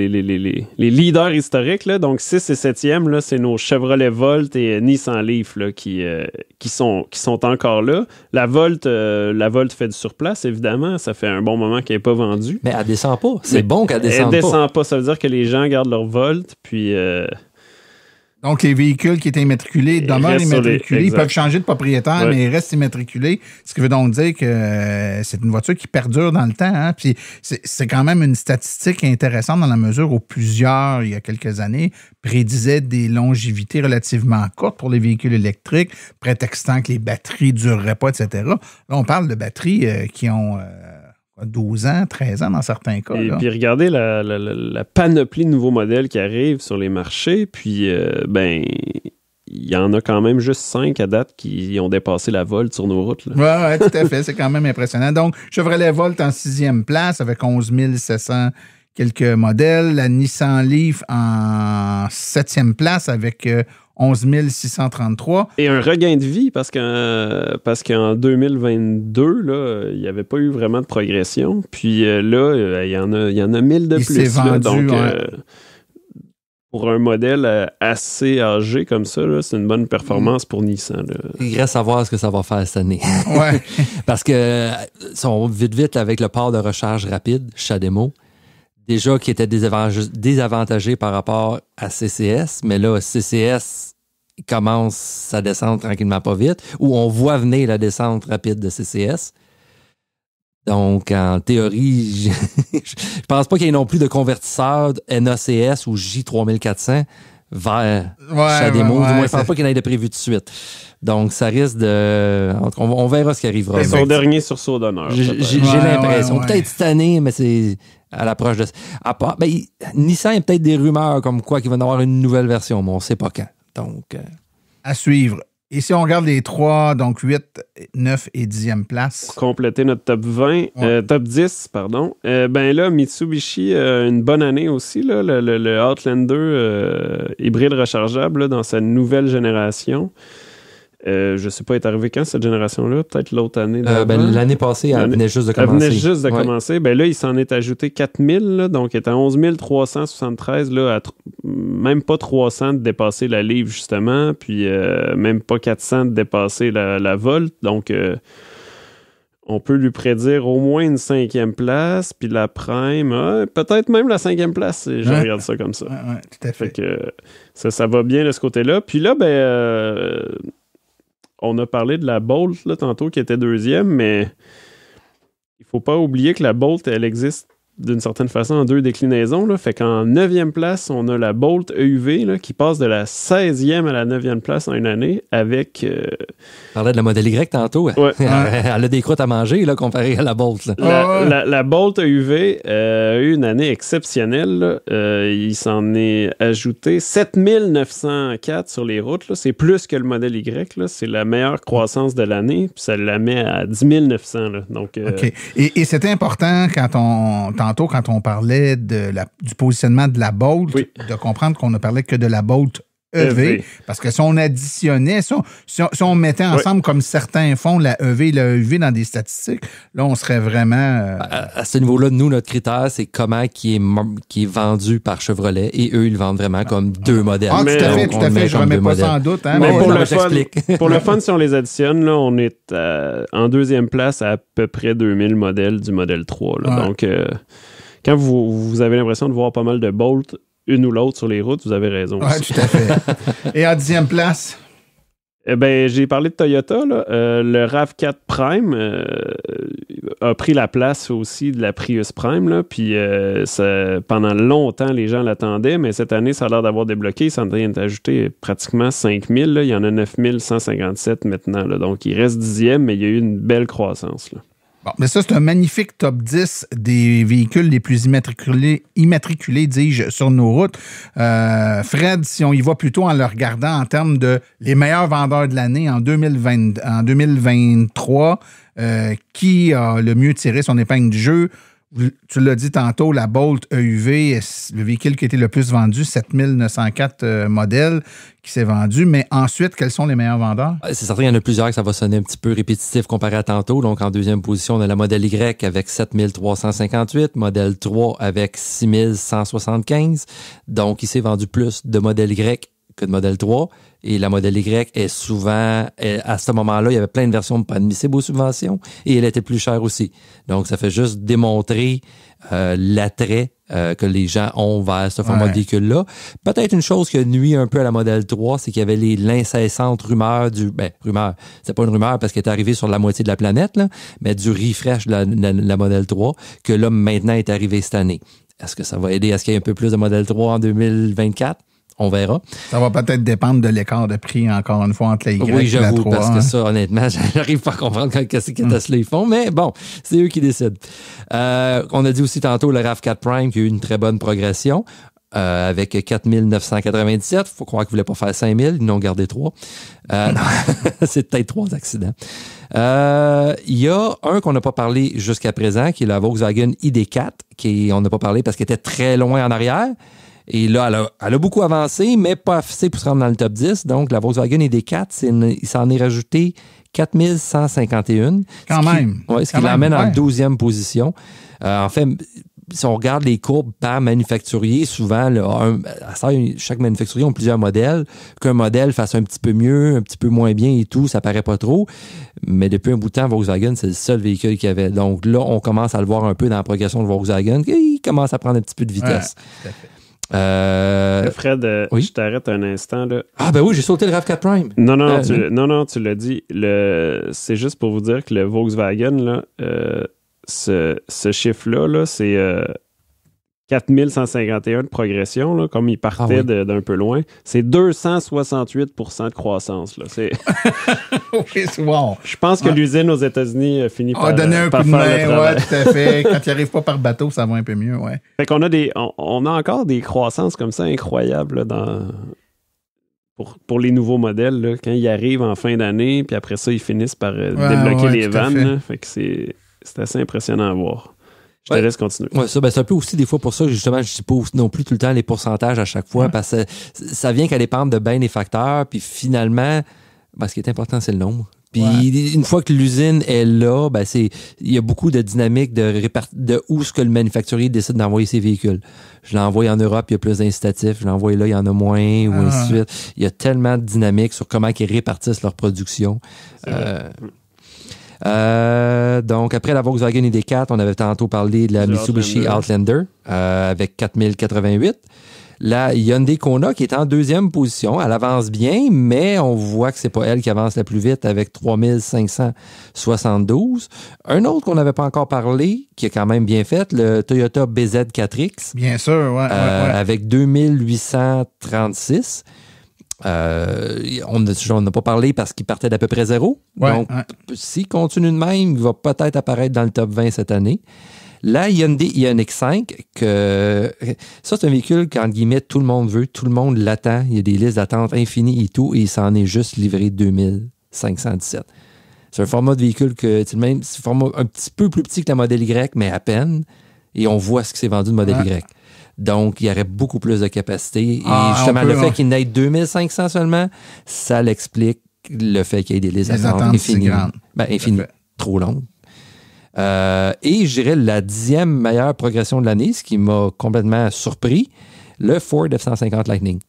leaders historiques, là, donc 6 et 7e, là, c'est nos Chevrolet Volt et Nissan Leaf là, qui sont encore là. La Volt fait du surplace, évidemment, ça fait un bon moment qu'elle n'est pas vendue. Mais elle descend pas, c'est bon qu'elle descende pas. Elle descend pas, ça veut dire que les gens gardent leur Volt, puis... Donc, les véhicules qui étaient immatriculés demeurent immatriculés. Ils peuvent changer de propriétaire, mais ils restent immatriculés. Ce qui veut donc dire que c'est une voiture qui perdure dans le temps. Hein? Puis c'est quand même une statistique intéressante dans la mesure où plusieurs, il y a quelques années, prédisaient des longévités relativement courtes pour les véhicules électriques, prétextant que les batteries ne dureraient pas, etc. Là, on parle de batteries qui ont... 12 ans, 13 ans dans certains cas. Et puis regardez la panoplie de nouveaux modèles qui arrivent sur les marchés, puis il y en a quand même juste 5 à date qui ont dépassé la Volt sur nos routes. Oui, tout à fait, c'est quand même impressionnant. Donc, Chevrolet Volt en 6e place avec 11 700 quelques modèles, la Nissan Leaf en 7e place avec 11 633. Et un regain de vie parce qu'en 2022, là, il n'y avait pas eu vraiment de progression. Puis là, il y en a 1000 de plus. S'est vendu, donc, pour un modèle assez âgé comme ça, là, c'est une bonne performance pour Nissan. Là. Il reste à voir ce que ça va faire cette année. Ouais. Parce que sont vite avec le port de recharge rapide, CHAdeMO, déjà qui était désavantagé par rapport à CCS, mais là, CCS commence sa descente tranquillement pas vite, où on voit venir la descente rapide de CCS. Donc, en théorie, je pense pas qu'il y ait non plus de convertisseur NACS ou J3400 vers CHAdeMO. Du moins, je pense pas qu'il y en ait de prévu tout de suite. Donc, ça risque de... On verra ce qui arrivera. C'est son dernier sursaut d'honneur. J'ai l'impression. Peut-être cette année, mais c'est à l'approche de... Nissan, il y a peut-être des rumeurs comme quoi qu'il va y avoir une nouvelle version, mais on ne sait pas quand. Donc... À suivre. Et si on regarde les 3, donc 8, 9 et 10e place. Pour compléter notre top 20, top 10, pardon. Là, Mitsubishi a une bonne année aussi, là, le Outlander hybride rechargeable là, dans sa nouvelle génération. Je ne sais pas, est arrivé quand cette génération-là? Peut-être l'autre année d'avant? L'année passée, elle venait juste de commencer. Elle venait juste de commencer. Là, il s'en est ajouté 4000, là, donc il est à 11 373, là, à même pas 300 de dépasser la Leaf, justement, puis même pas 400 de dépasser la Volt. Donc, on peut lui prédire au moins une 5e place, puis la Prime, peut-être même la 5e place, si je regarde ça comme ça. Oui, tout à fait. Fait que ça va bien de ce côté-là. Puis là, on a parlé de la Bolt là, tantôt qui était 2e, mais il faut pas oublier que la Bolt, elle existe d'une certaine façon en 2 déclinaisons. Là. Fait qu'en 9e place, on a la Bolt EUV là, qui passe de la 16e à la 9e place en une année avec... On parlait de la Model Y tantôt. Ouais. Elle a des croûtes à manger là, comparé à la Bolt. Là. La Bolt EUV a eu une année exceptionnelle. Il s'en est ajouté 7904 sur les routes. Là. C'est plus que le modèle Y. Là. C'est la meilleure croissance de l'année. Puis ça la met à 10 900. Là. Donc, OK. Et c'était important quand on parlait du positionnement de la Bolt, de comprendre qu'on ne parlait que de la Bolt EV. Parce que si on additionnait, si on mettait ensemble, comme certains font, la EV et la EUV dans des statistiques, là, on serait vraiment... À ce niveau-là, nous, notre critère, c'est comment qui est vendu par Chevrolet, et eux, ils le vendent vraiment comme 2 modèles. Ah, tout à fait, je ne remets pas ça en doute. Hein, mais pour le fun, si on les additionne, là, on est en 2e place à peu près 2000 modèles du modèle 3. Là. Donc, quand vous avez l'impression de voir pas mal de Bolt une ou l'autre sur les routes, vous avez raison. Oui, tout à fait. Et en 10e place? J'ai parlé de Toyota. Là. Le RAV4 Prime a pris la place aussi de la Prius Prime. Là, puis pendant longtemps, les gens l'attendaient, mais cette année, ça a l'air d'avoir débloqué. Ça en vient d'ajouter pratiquement 5000. Là. Il y en a 9157 maintenant. Là. Donc, il reste 10e, mais il y a eu une belle croissance. Là. Bon, mais ça, c'est un magnifique top 10 des véhicules les plus immatriculés, dis-je, sur nos routes. Fred, si on y va plutôt en le regardant en termes de les meilleurs vendeurs de l'année en 2023, qui a le mieux tiré son épingle du jeu? Tu l'as dit tantôt, la Bolt EUV, le véhicule qui a été le plus vendu, 7904 modèles qui s'est vendu. Mais ensuite, quels sont les meilleurs vendeurs? C'est certain, il y en a plusieurs que ça va sonner un petit peu répétitif comparé à tantôt. Donc, en deuxième position, on a la modèle Y avec 7358, modèle 3 avec 6175. Donc, il s'est vendu plus de modèle Y que de modèle 3. Et la modèle Y est souvent, à ce moment-là, il y avait plein de versions pas admissibles aux subventions et elle était plus chère aussi. Donc, ça fait juste démontrer l'attrait que les gens ont vers ce format de véhicule-là. Peut-être une chose qui nuit un peu à la modèle 3, c'est qu'il y avait l'incessante rumeur rumeur, c'est pas une rumeur parce qu'elle est arrivée sur la moitié de la planète, là, mais du refresh de la modèle 3, que là, maintenant, est arrivé cette année. Est-ce que ça va aider à ce qu'il y ait un peu plus de modèle 3 en 2024? On verra. Ça va peut-être dépendre de l'écart de prix, encore une fois, entre la Y et la 3. Oui, j'avoue, parce que ça, honnêtement, j'arrive pas à comprendre qu'est-ce que Tesla ils font, mais bon, c'est eux qui décident. On a dit aussi tantôt le RAV4 Prime qui a eu une très bonne progression. Avec 4997. Il faut croire qu'ils ne voulaient pas faire 5000. Ils n'ont gardé 3. C'est peut-être 3 accidents. Il y a un qu'on n'a pas parlé jusqu'à présent, qui est la Volkswagen ID4, on n'a pas parlé parce qu'elle était très loin en arrière. Et là, elle a beaucoup avancé, mais pas assez pour se rendre dans le top 10. Donc, la Volkswagen ID4, il s'en est rajouté 4151. Quand même. Oui, ce qui l'amène en 12e position. En fait, si on regarde les courbes par manufacturier, souvent, chaque manufacturier a plusieurs modèles. Qu'un modèle fasse un petit peu mieux, un petit peu moins bien et tout, ça paraît pas trop. Mais depuis un bout de temps, Volkswagen, c'est le seul véhicule qu'il y avait. Donc là, on commence à le voir un peu dans la progression de Volkswagen. Il commence à prendre un petit peu de vitesse. Ouais, tout à fait. Fred, oui? Je t'arrête un instant. Là. Ah ben oui, j'ai sauté le RAV4 Prime. Non, tu l'as dit. C'est juste pour vous dire que le Volkswagen, là, ce chiffre-là, là, c'est 4151 de progression, là, comme il partait d'un peu loin. C'est 268% de croissance. Là. Oui, wow. Je pense que l'usine aux États-Unis finit par donner un coup de main, ouais, tout à fait. Quand il n'arrive pas par bateau, ça va un peu mieux, ouais. Fait qu'on a on a encore des croissances comme ça incroyables là, pour les nouveaux modèles, là, quand ils arrivent en fin d'année, puis après ça, ils finissent par débloquer les vannes. Là, fait que c'est assez impressionnant à voir. Je te laisse continuer. Ouais, ça, c'est un peu aussi des fois pour ça, justement, je ne dis pas non plus tout le temps les pourcentages à chaque fois, parce que ça vient qu'à dépendre de bien des facteurs, puis finalement, ce qui est important, c'est le nombre. Puis une fois que l'usine est là, il y a beaucoup de dynamique de où ce que le manufacturier décide d'envoyer ses véhicules. Je l'envoie en Europe, il y a plus d'incitatifs. Je l'envoie là, il y en a moins, ou ainsi de suite. Il y a tellement de dynamique sur comment ils répartissent leur production. Donc, après la Volkswagen ID4, on avait tantôt parlé de la Mitsubishi Outlander avec 4088. La Hyundai Kona qui est en deuxième position, elle avance bien, mais on voit que c'est pas elle qui avance la plus vite avec 3572. Un autre qu'on n'avait pas encore parlé, qui est quand même bien fait, le Toyota BZ4X. Bien sûr, avec 2836. On n'a pas parlé parce qu'il partait d'à peu près zéro. Donc, s'il continue de même, il va peut-être apparaître dans le top 20 cette année. La Hyundai Ioniq 5, ça, c'est un véhicule qu'en guillemets, tout le monde veut, tout le monde l'attend. Il y a des listes d'attente infinies et tout, et il s'en est juste livré 2517. C'est un format de véhicule c'est un format un petit peu plus petit que la modèle Y, mais à peine. Et on voit ce qui s'est vendu de modèle Y. Donc, il y aurait beaucoup plus de capacité. Et justement, le fait qu'il n'ait 2500 seulement, ça l'explique le fait qu'il y ait des listes d'attente infinies. Infinies. Trop longues. Et je dirais la 10e meilleure progression de l'année, ce qui m'a complètement surpris, le Ford F-150 Lightning.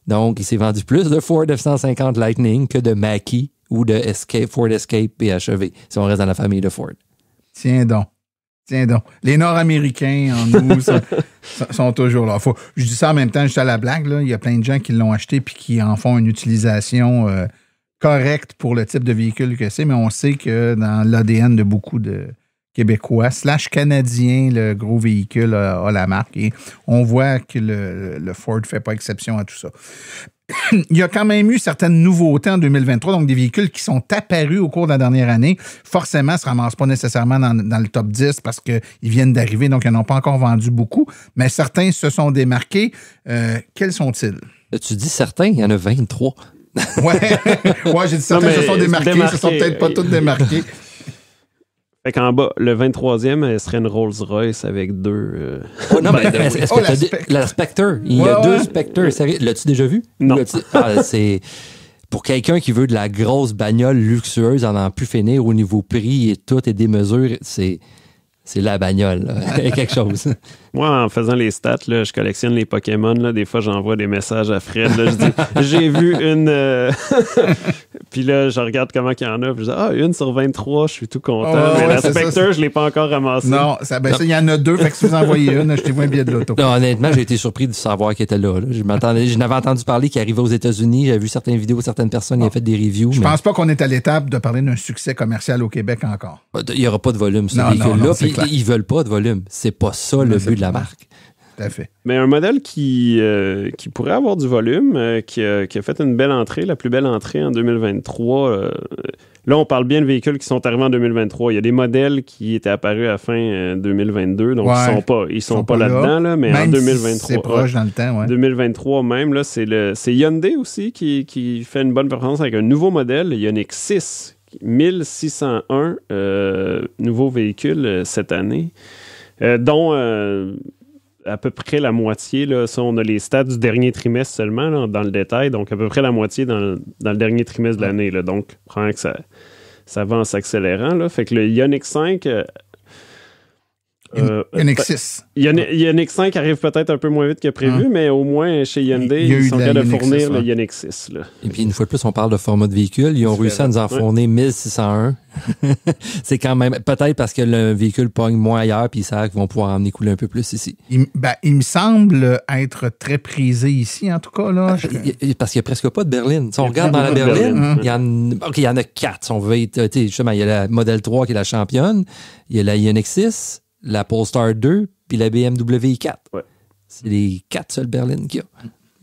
Donc, il s'est vendu plus de Ford F-150 Lightning que de Mach-E ou de Ford Escape PHEV, si on reste dans la famille de Ford. Tiens donc. Tiens donc. Les Nord-Américains, en nous, sont toujours là. Je dis ça en même temps, juste à la blague. Là. Il y a plein de gens qui l'ont acheté puis qui en font une utilisation correcte pour le type de véhicule que c'est, mais on sait que dans l'ADN de beaucoup de Québécois / Canadiens, le gros véhicule a la marque. Et on voit que le Ford ne fait pas exception à tout ça. Il y a quand même eu certaines nouveautés en 2023, donc des véhicules qui sont apparus au cours de la dernière année. Forcément, ne se ramassent pas nécessairement dans le top 10 parce qu'ils viennent d'arriver, donc ils n'en ont pas encore vendu beaucoup, mais certains se sont démarqués. Quels sont-ils? Tu dis certains, il y en a 23. Ouais, j'ai dit certains se sont démarqués, ils se sont peut-être pas tous démarqués. Fait qu'en bas, le 23e serait une Rolls-Royce avec deux... Oh non, mais est-ce que la Spectre? Il y a deux Spectre. L'as-tu déjà vu? Non. C'est... Pour quelqu'un qui veut de la grosse bagnole luxueuse, en plus finir au niveau prix et tout et des mesures, c'est la bagnole. Il y a quelque chose. Moi, en faisant les stats, là, je collectionne les Pokémon. Là, des fois, j'envoie des messages à Fred. Là, je dis, j'ai vu une... Puis là, je regarde comment il y en a. Puis je dis, une sur 23, je suis tout content. Mais la Spectre, je ne l'ai pas encore ramassée. Non, il y en a deux. Fait que si vous envoyez une, achetez-vous un billet de l'auto. Non, honnêtement, j'ai été surpris de savoir qu'il était là. Je n'avais entendu parler qu'il arrivait aux États-Unis. J'avais vu certaines vidéos, certaines personnes qui avaient fait des reviews. Je pense pas qu'on est à l'étape de parler d'un succès commercial au Québec encore. Il n'y aura pas de volume, ce véhicule-là. Puis ils veulent pas de volume. C'est pas ça le but de la marque. Tout à fait. Mais un modèle qui pourrait avoir du volume, qui a fait une belle entrée, la plus belle entrée en 2023. Là, on parle bien de véhicules qui sont arrivés en 2023. Il y a des modèles qui étaient apparus à fin 2022, donc ils sont pas là-dedans, là, mais même en 2023. C'est proche dans le temps, ouais. 2023 même, là, c'est Hyundai aussi qui fait une bonne performance avec un nouveau modèle, le Ioniq 6, 1601 nouveaux véhicules cette année, dont à peu près la moitié, là, ça, on a les stats du dernier trimestre seulement, là, dans le détail, donc à peu près la moitié dans le dernier trimestre de l'année. Là, donc, probablement que ça va en s'accélérant. Là. Fait que le Ioniq 5... Ioniq 6. Ioniq 5 arrive peut-être un peu moins vite que prévu, mais au moins, chez Hyundai, ils sont capables de fournir le Ioniq 6. Là. Et puis, une fois de plus, on parle de format de véhicule. Ils ont réussi à nous en fournir 1601. C'est quand même... Peut-être parce que le véhicule pogne moins ailleurs, puis ils savent qu'ils vont pouvoir en écouler un peu plus ici. Il me semble être très prisé ici, en tout cas. Là. Parce qu'il n'y a presque pas de berline. Si on regarde dans la berline, il y en a 4. Si on veut être, justement, il y a la Model 3 qui est la championne. Il y a la Ioniq 6, la Polestar 2, puis la BMW i4. Ouais. C'est les 4 seules berlines qu'il y a.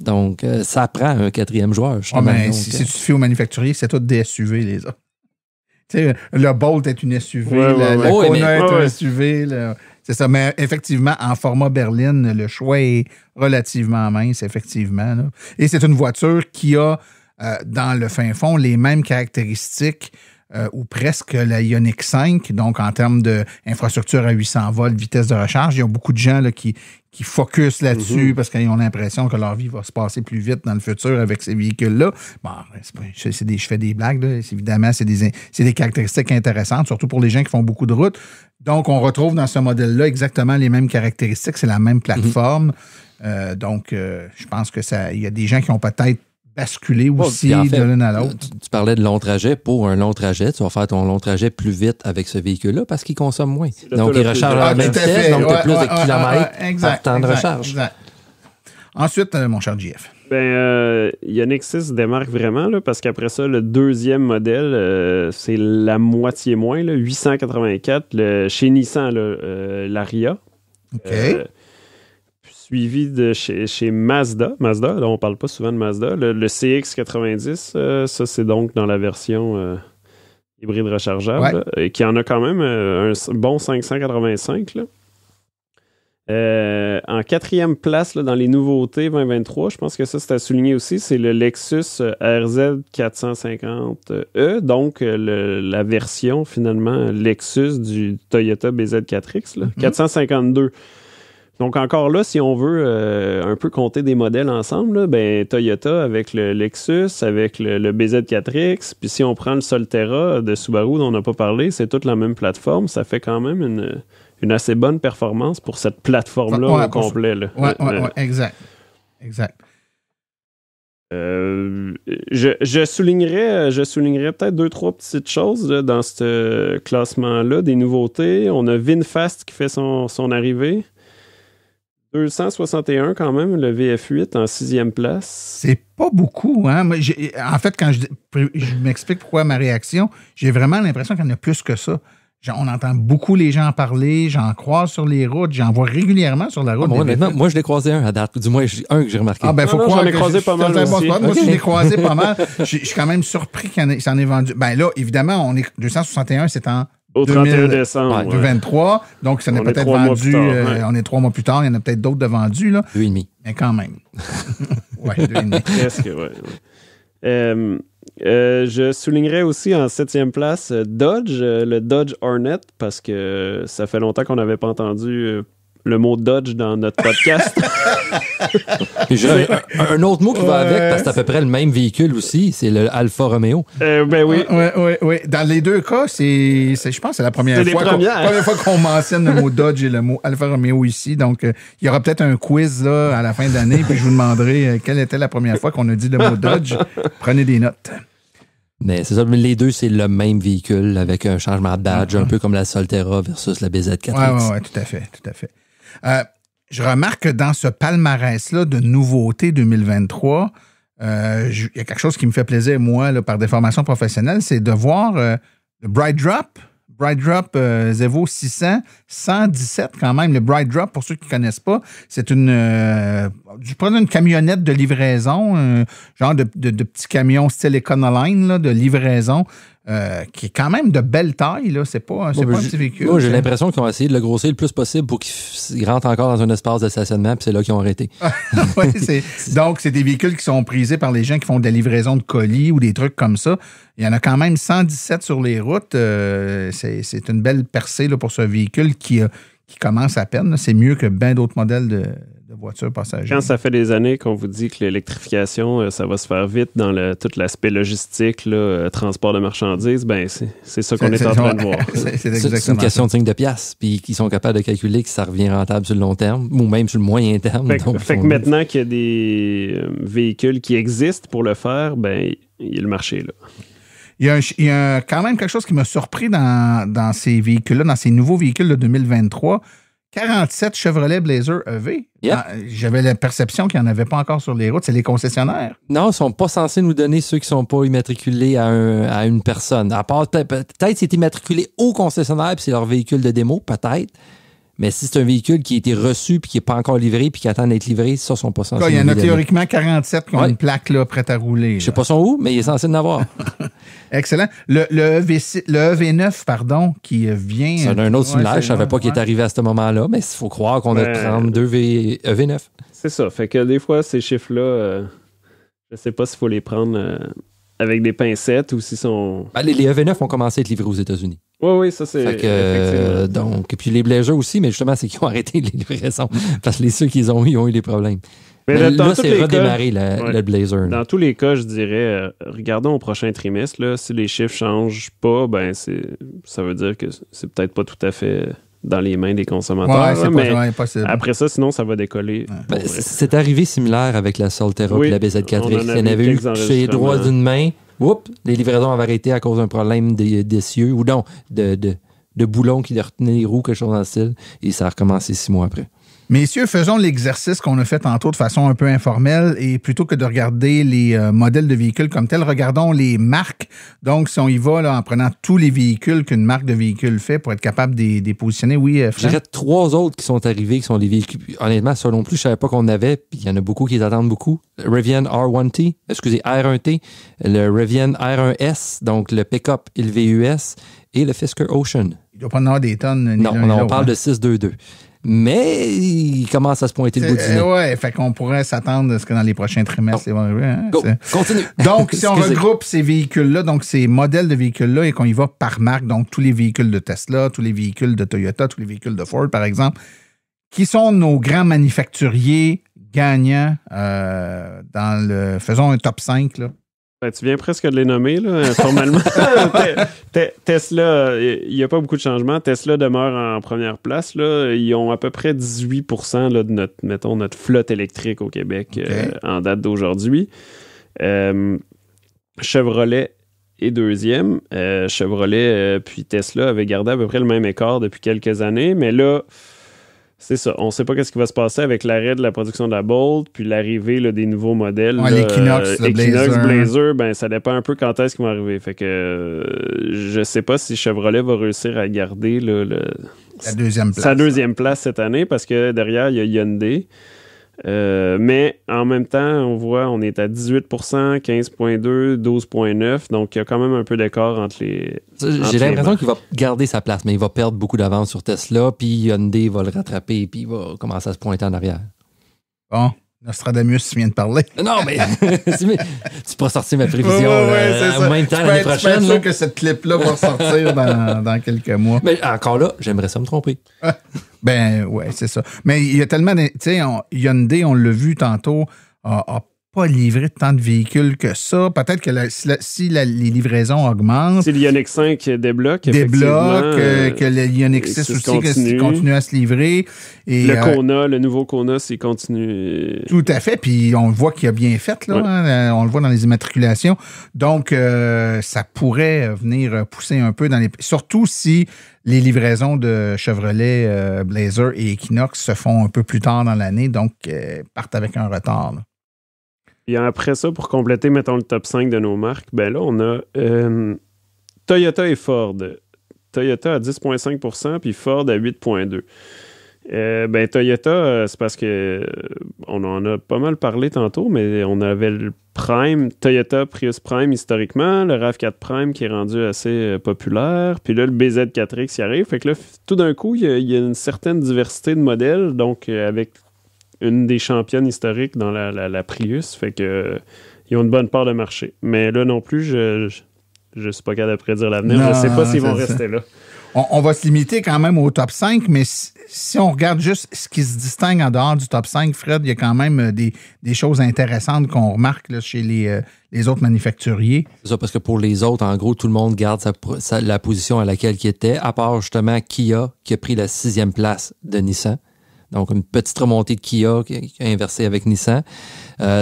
Donc, ça prend un quatrième joueur. Mais si tu te fies aux manufacturiers, c'est tout des SUV, les autres. T'sais, le Bolt est une SUV, la Kona est un SUV. C'est ça. Mais effectivement, en format berline, le choix est relativement mince, effectivement. Là. Et c'est une voiture qui a, dans le fin fond, les mêmes caractéristiques ou presque la Ioniq 5, donc en termes d'infrastructure à 800 volts, vitesse de recharge. Il y a beaucoup de gens là, qui focusent là-dessus parce qu'ils ont l'impression que leur vie va se passer plus vite dans le futur avec ces véhicules-là. Bon, je fais des blagues, là. Évidemment, c'est des caractéristiques intéressantes, surtout pour les gens qui font beaucoup de routes. Donc, on retrouve dans ce modèle-là exactement les mêmes caractéristiques, c'est la même plateforme. Donc, je pense que il y a des gens qui ont peut-être basculer aussi en fait, de l'une à l'autre. Tu parlais de long trajet. Pour un long trajet, tu vas faire ton long trajet plus vite avec ce véhicule-là parce qu'il consomme moins. Donc, il recharge à la même vitesse, donc tu as plus de kilomètres par temps de recharge. Exact. Ensuite, mon cher JF. Ioniq 6 démarque vraiment là, parce qu'après ça, le deuxième modèle, c'est la moitié moins, là, 884, chez Nissan, l'Aria. OK. Suivi de chez Mazda. Mazda, là, on parle pas souvent de Mazda. Le CX-90, ça, c'est donc dans la version hybride rechargeable, et qui en a quand même un bon 585. Là. En quatrième place, là, dans les nouveautés 2023, je pense que ça, c'est à souligner aussi, c'est le Lexus RZ 450e, donc la version, finalement, Lexus du Toyota BZ4X, là, 452. Donc, encore là, si on veut un peu compter des modèles ensemble, là, Toyota avec le Lexus, avec le BZ4X, puis si on prend le Solterra de Subaru dont on n'a pas parlé, c'est toute la même plateforme. Ça fait quand même une assez bonne performance pour cette plateforme-là au complet. Oui, exact. Je soulignerais peut-être 2-3 petites choses là, dans ce classement-là, des nouveautés. On a VinFast qui fait son arrivée. 261 quand même, le VF8 en 6e place. C'est pas beaucoup, hein? Moi, en fait, quand je m'explique pourquoi ma réaction, j'ai vraiment l'impression qu'il y en a plus que ça. On entend beaucoup les gens en parler, j'en croise sur les routes, j'en vois régulièrement sur la route. Moi, je l'ai croisé un à date, du moins un que j'ai remarqué. Ah, ben, faut croire j'en ai croisé pas mal aussi. Moi aussi, je l'ai croisé pas mal. Je suis quand même surpris qu'il s'en ait vendu. Ben là, évidemment, 261, c'est en au 31 décembre. 2023, ouais. Donc ça n'est peut-être vendu. On est 3 mois plus tard, il y en a peut-être d'autres de vendus, là. 2,5. Mais quand même. Ouais, 2,5. Presque, ouais. Je soulignerais aussi en 7e place Dodge, le Dodge Hornet, parce que ça fait longtemps qu'on n'avait pas entendu le mot Dodge dans notre podcast. J'ai un autre mot qui va avec, parce que c'est à peu près le même véhicule aussi, c'est le Alfa Romeo. Ben oui. Oui. Dans les deux cas, je pense que c'est la première fois qu'on mentionne le mot Dodge et le mot Alfa Romeo ici. Donc, il y aura peut-être un quiz là, à la fin de l'année, puis je vous demanderai quelle était la première fois qu'on a dit le mot Dodge. Prenez des notes. Mais c'est ça, les deux, c'est le même véhicule avec un changement de badge, un peu comme la Solterra versus la BZ4X. Oui, tout à fait. Je remarque que dans ce palmarès-là de nouveautés 2023, il y a quelque chose qui me fait plaisir, moi, là, par des formations professionnelles, c'est de voir le Bright Drop Zevo 600, 117 quand même. Le Bright Drop, pour ceux qui ne connaissent pas, c'est je prends une camionnette de livraison, genre de petit camion style Econoline là, de livraison, qui est quand même de belle taille. Là. C'est pas un petit véhicule. Moi, j'ai l'impression qu'ils ont essayé de le grossir le plus possible pour qu'il rentre encore dans un espace de stationnement, puis c'est là qu'ils ont arrêté. Donc, c'est des véhicules qui sont prisés par les gens qui font de la livraison de colis ou des trucs comme ça. Il y en a quand même 117 sur les routes. C'est une belle percée là, pour ce véhicule qui commence à peine. Là. C'est mieux que bien d'autres modèles de voitures passagères. Quand ça fait des années qu'on vous dit que l'électrification, ça va se faire vite dans tout l'aspect logistique, là, transport de marchandises, ben c'est ça qu'on est en train de voir. C'est une question de 5 de piastres, puis qu'ils sont capables de calculer que ça revient rentable sur le long terme, ou même sur le moyen terme. Fait que maintenant qu'il y a des véhicules qui existent pour le faire, ben il y a le marché, là. Il y a quand même quelque chose qui m'a surpris dans ces véhicules-là, dans ces nouveaux véhicules de 2023. 47 Chevrolet Blazer EV. Yep. J'avais la perception qu'il n'y en avait pas encore sur les routes. C'est les concessionnaires. Non, ils ne sont pas censés nous donner ceux qui ne sont pas immatriculés à une personne. À part, peut-être c'est immatriculé au concessionnaire puis c'est leur véhicule de démo, peut-être. Mais si c'est un véhicule qui a été reçu puis qui n'est pas encore livré puis qui attend d'être livré, ça, ne sont pas censés. Il y en a théoriquement 47 qui ont une plaque là, prête à rouler. Je ne sais pas son où, mais il est censé en avoir. Excellent. Le EV9, pardon, qui vient... C'est un autre similaire. Je ne savais pas qu'il est arrivé à ce moment-là, mais il faut croire qu'on a 32 EV9. C'est ça. Fait que des fois, ces chiffres-là, je ne sais pas s'il faut les prendre avec des pincettes ou s'ils sont... Ben, les EV9 ont commencé à être livrés aux États-Unis. Oui, ça c'est... Donc, et puis les Blazers aussi, mais justement, c'est qu'ils ont arrêté les livraisons parce que ceux qu'ils ont eu, ils ont eu des problèmes. Mais là, c'est redémarrer le Blazer. Dans tous les cas, je dirais, regardons au prochain trimestre, là, si les chiffres ne changent pas, ben ça veut dire que c'est peut-être pas tout à fait dans les mains des consommateurs. Ouais, c'est possible. Après ça, sinon, ça va décoller. Ouais. C'est arrivé similaire avec la Solterra et la BZ4X. Il y en avait eu chez les droits d'une main. Oups, les livraisons avaient arrêté à cause d'un problème d'essieu ou non, de boulons qui retenaient les roues, quelque chose dans le style. Et ça a recommencé 6 mois après. Messieurs, faisons l'exercice qu'on a fait tantôt de façon un peu informelle et plutôt que de regarder les modèles de véhicules comme tels, regardons les marques. Donc, si on y va là, en prenant tous les véhicules qu'une marque de véhicule fait pour être capable de les positionner, oui, Frank? J'irais 3 autres qui sont arrivés, qui sont des véhicules. Honnêtement, ça non plus, je ne savais pas qu'on avait, puis il y en a beaucoup qui les attendent beaucoup. Le Rivian R1T, R1T, le Rivian R1S, donc le pick-up et le VUS, et le Fisker Ocean. Il ne doit pas en avoir des tonnes. Non, on parle de 622. Mais il commence à se pointer le bout du nez. Oui, fait qu'on pourrait s'attendre à ce que dans les prochains trimestres, ça va arriver. Hein? Go, continue. Donc, si on regroupe ces véhicules-là, donc ces modèles de véhicules-là, et qu'on y va par marque, donc tous les véhicules de Tesla, tous les véhicules de Toyota, tous les véhicules de Ford, par exemple, qui sont nos grands manufacturiers gagnants faisons un top 5, là. Ben, tu viens presque de les nommer, là, formellement. Tesla, il n'y a pas beaucoup de changements. Tesla demeure en première place. Là. Ils ont à peu près 18% là, de notre flotte électrique au Québec en date d'aujourd'hui. Chevrolet est deuxième. Chevrolet puis Tesla avaient gardé à peu près le même écart depuis quelques années, mais là, c'est ça. On ne sait pas ce qui va se passer avec l'arrêt de la production de la Bolt, puis l'arrivée là, des nouveaux modèles. Ouais, l'Equinox, le Blazer, ben, ça dépend un peu quand est-ce qu'ils vont arriver. Fait que je ne sais pas si Chevrolet va réussir à garder sa deuxième place cette année, parce que derrière, il y a Hyundai. Mais en même temps, on voit, on est à 18%, 15,2%, 12,9%. Donc, il y a quand même un peu d'écart entre les... J'ai l'impression qu'il va garder sa place, mais il va perdre beaucoup d'avance sur Tesla, puis Hyundai va le rattraper, puis il va commencer à se pointer en arrière. Bon, Nostradamus vient de parler. Non, mais tu pourras sortir ma prévision en même temps l'année prochaine. Je suis sûr que cette clip-là va sortir dans quelques mois. Mais encore là, j'aimerais ça me tromper. Ben, ouais, c'est ça. Mais il y a tellement tu sais, Hyundai, on l'a vu tantôt, a pas livré tant de véhicules que ça. Peut-être que si les livraisons augmentent... Si l'Ioniq 5 débloque, que le Ioniq 6 aussi continue à se livrer. Et, le nouveau Kona, s'il continue... Tout à fait, puis on voit qu'il a bien fait, là. Ouais. On le voit dans les immatriculations. Donc, ça pourrait venir pousser un peu dans les... Surtout si les livraisons de Chevrolet, Blazer et Equinox se font un peu plus tard dans l'année, donc partent avec un retard, là. Et après ça, pour compléter, mettons, le top 5 de nos marques, ben là, on a Toyota et Ford. Toyota à 10,5% puis Ford à 8,2%. Ben Toyota, c'est parce que on en a pas mal parlé tantôt, mais on avait le Prime, Toyota Prius Prime historiquement, le RAV4 Prime qui est rendu assez populaire, puis là, le BZ4X qui arrive. Fait que là, tout d'un coup, il y a une certaine diversité de modèles, donc avec une des championnes historiques dans la Prius, fait que ils ont une bonne part de marché. Mais là non plus, je suis pas capable de prédire l'avenir. Je sais pas s'ils vont rester là. On va se limiter quand même au top 5, mais si on regarde juste ce qui se distingue en dehors du top 5, Fred, il y a quand même des choses intéressantes qu'on remarque là, chez les autres manufacturiers. C'est ça, parce que pour les autres, en gros, tout le monde garde la position à laquelle il était, à part justement Kia, qui a pris la 6e place de Nissan. Donc, une petite remontée de Kia qui a inversé avec Nissan.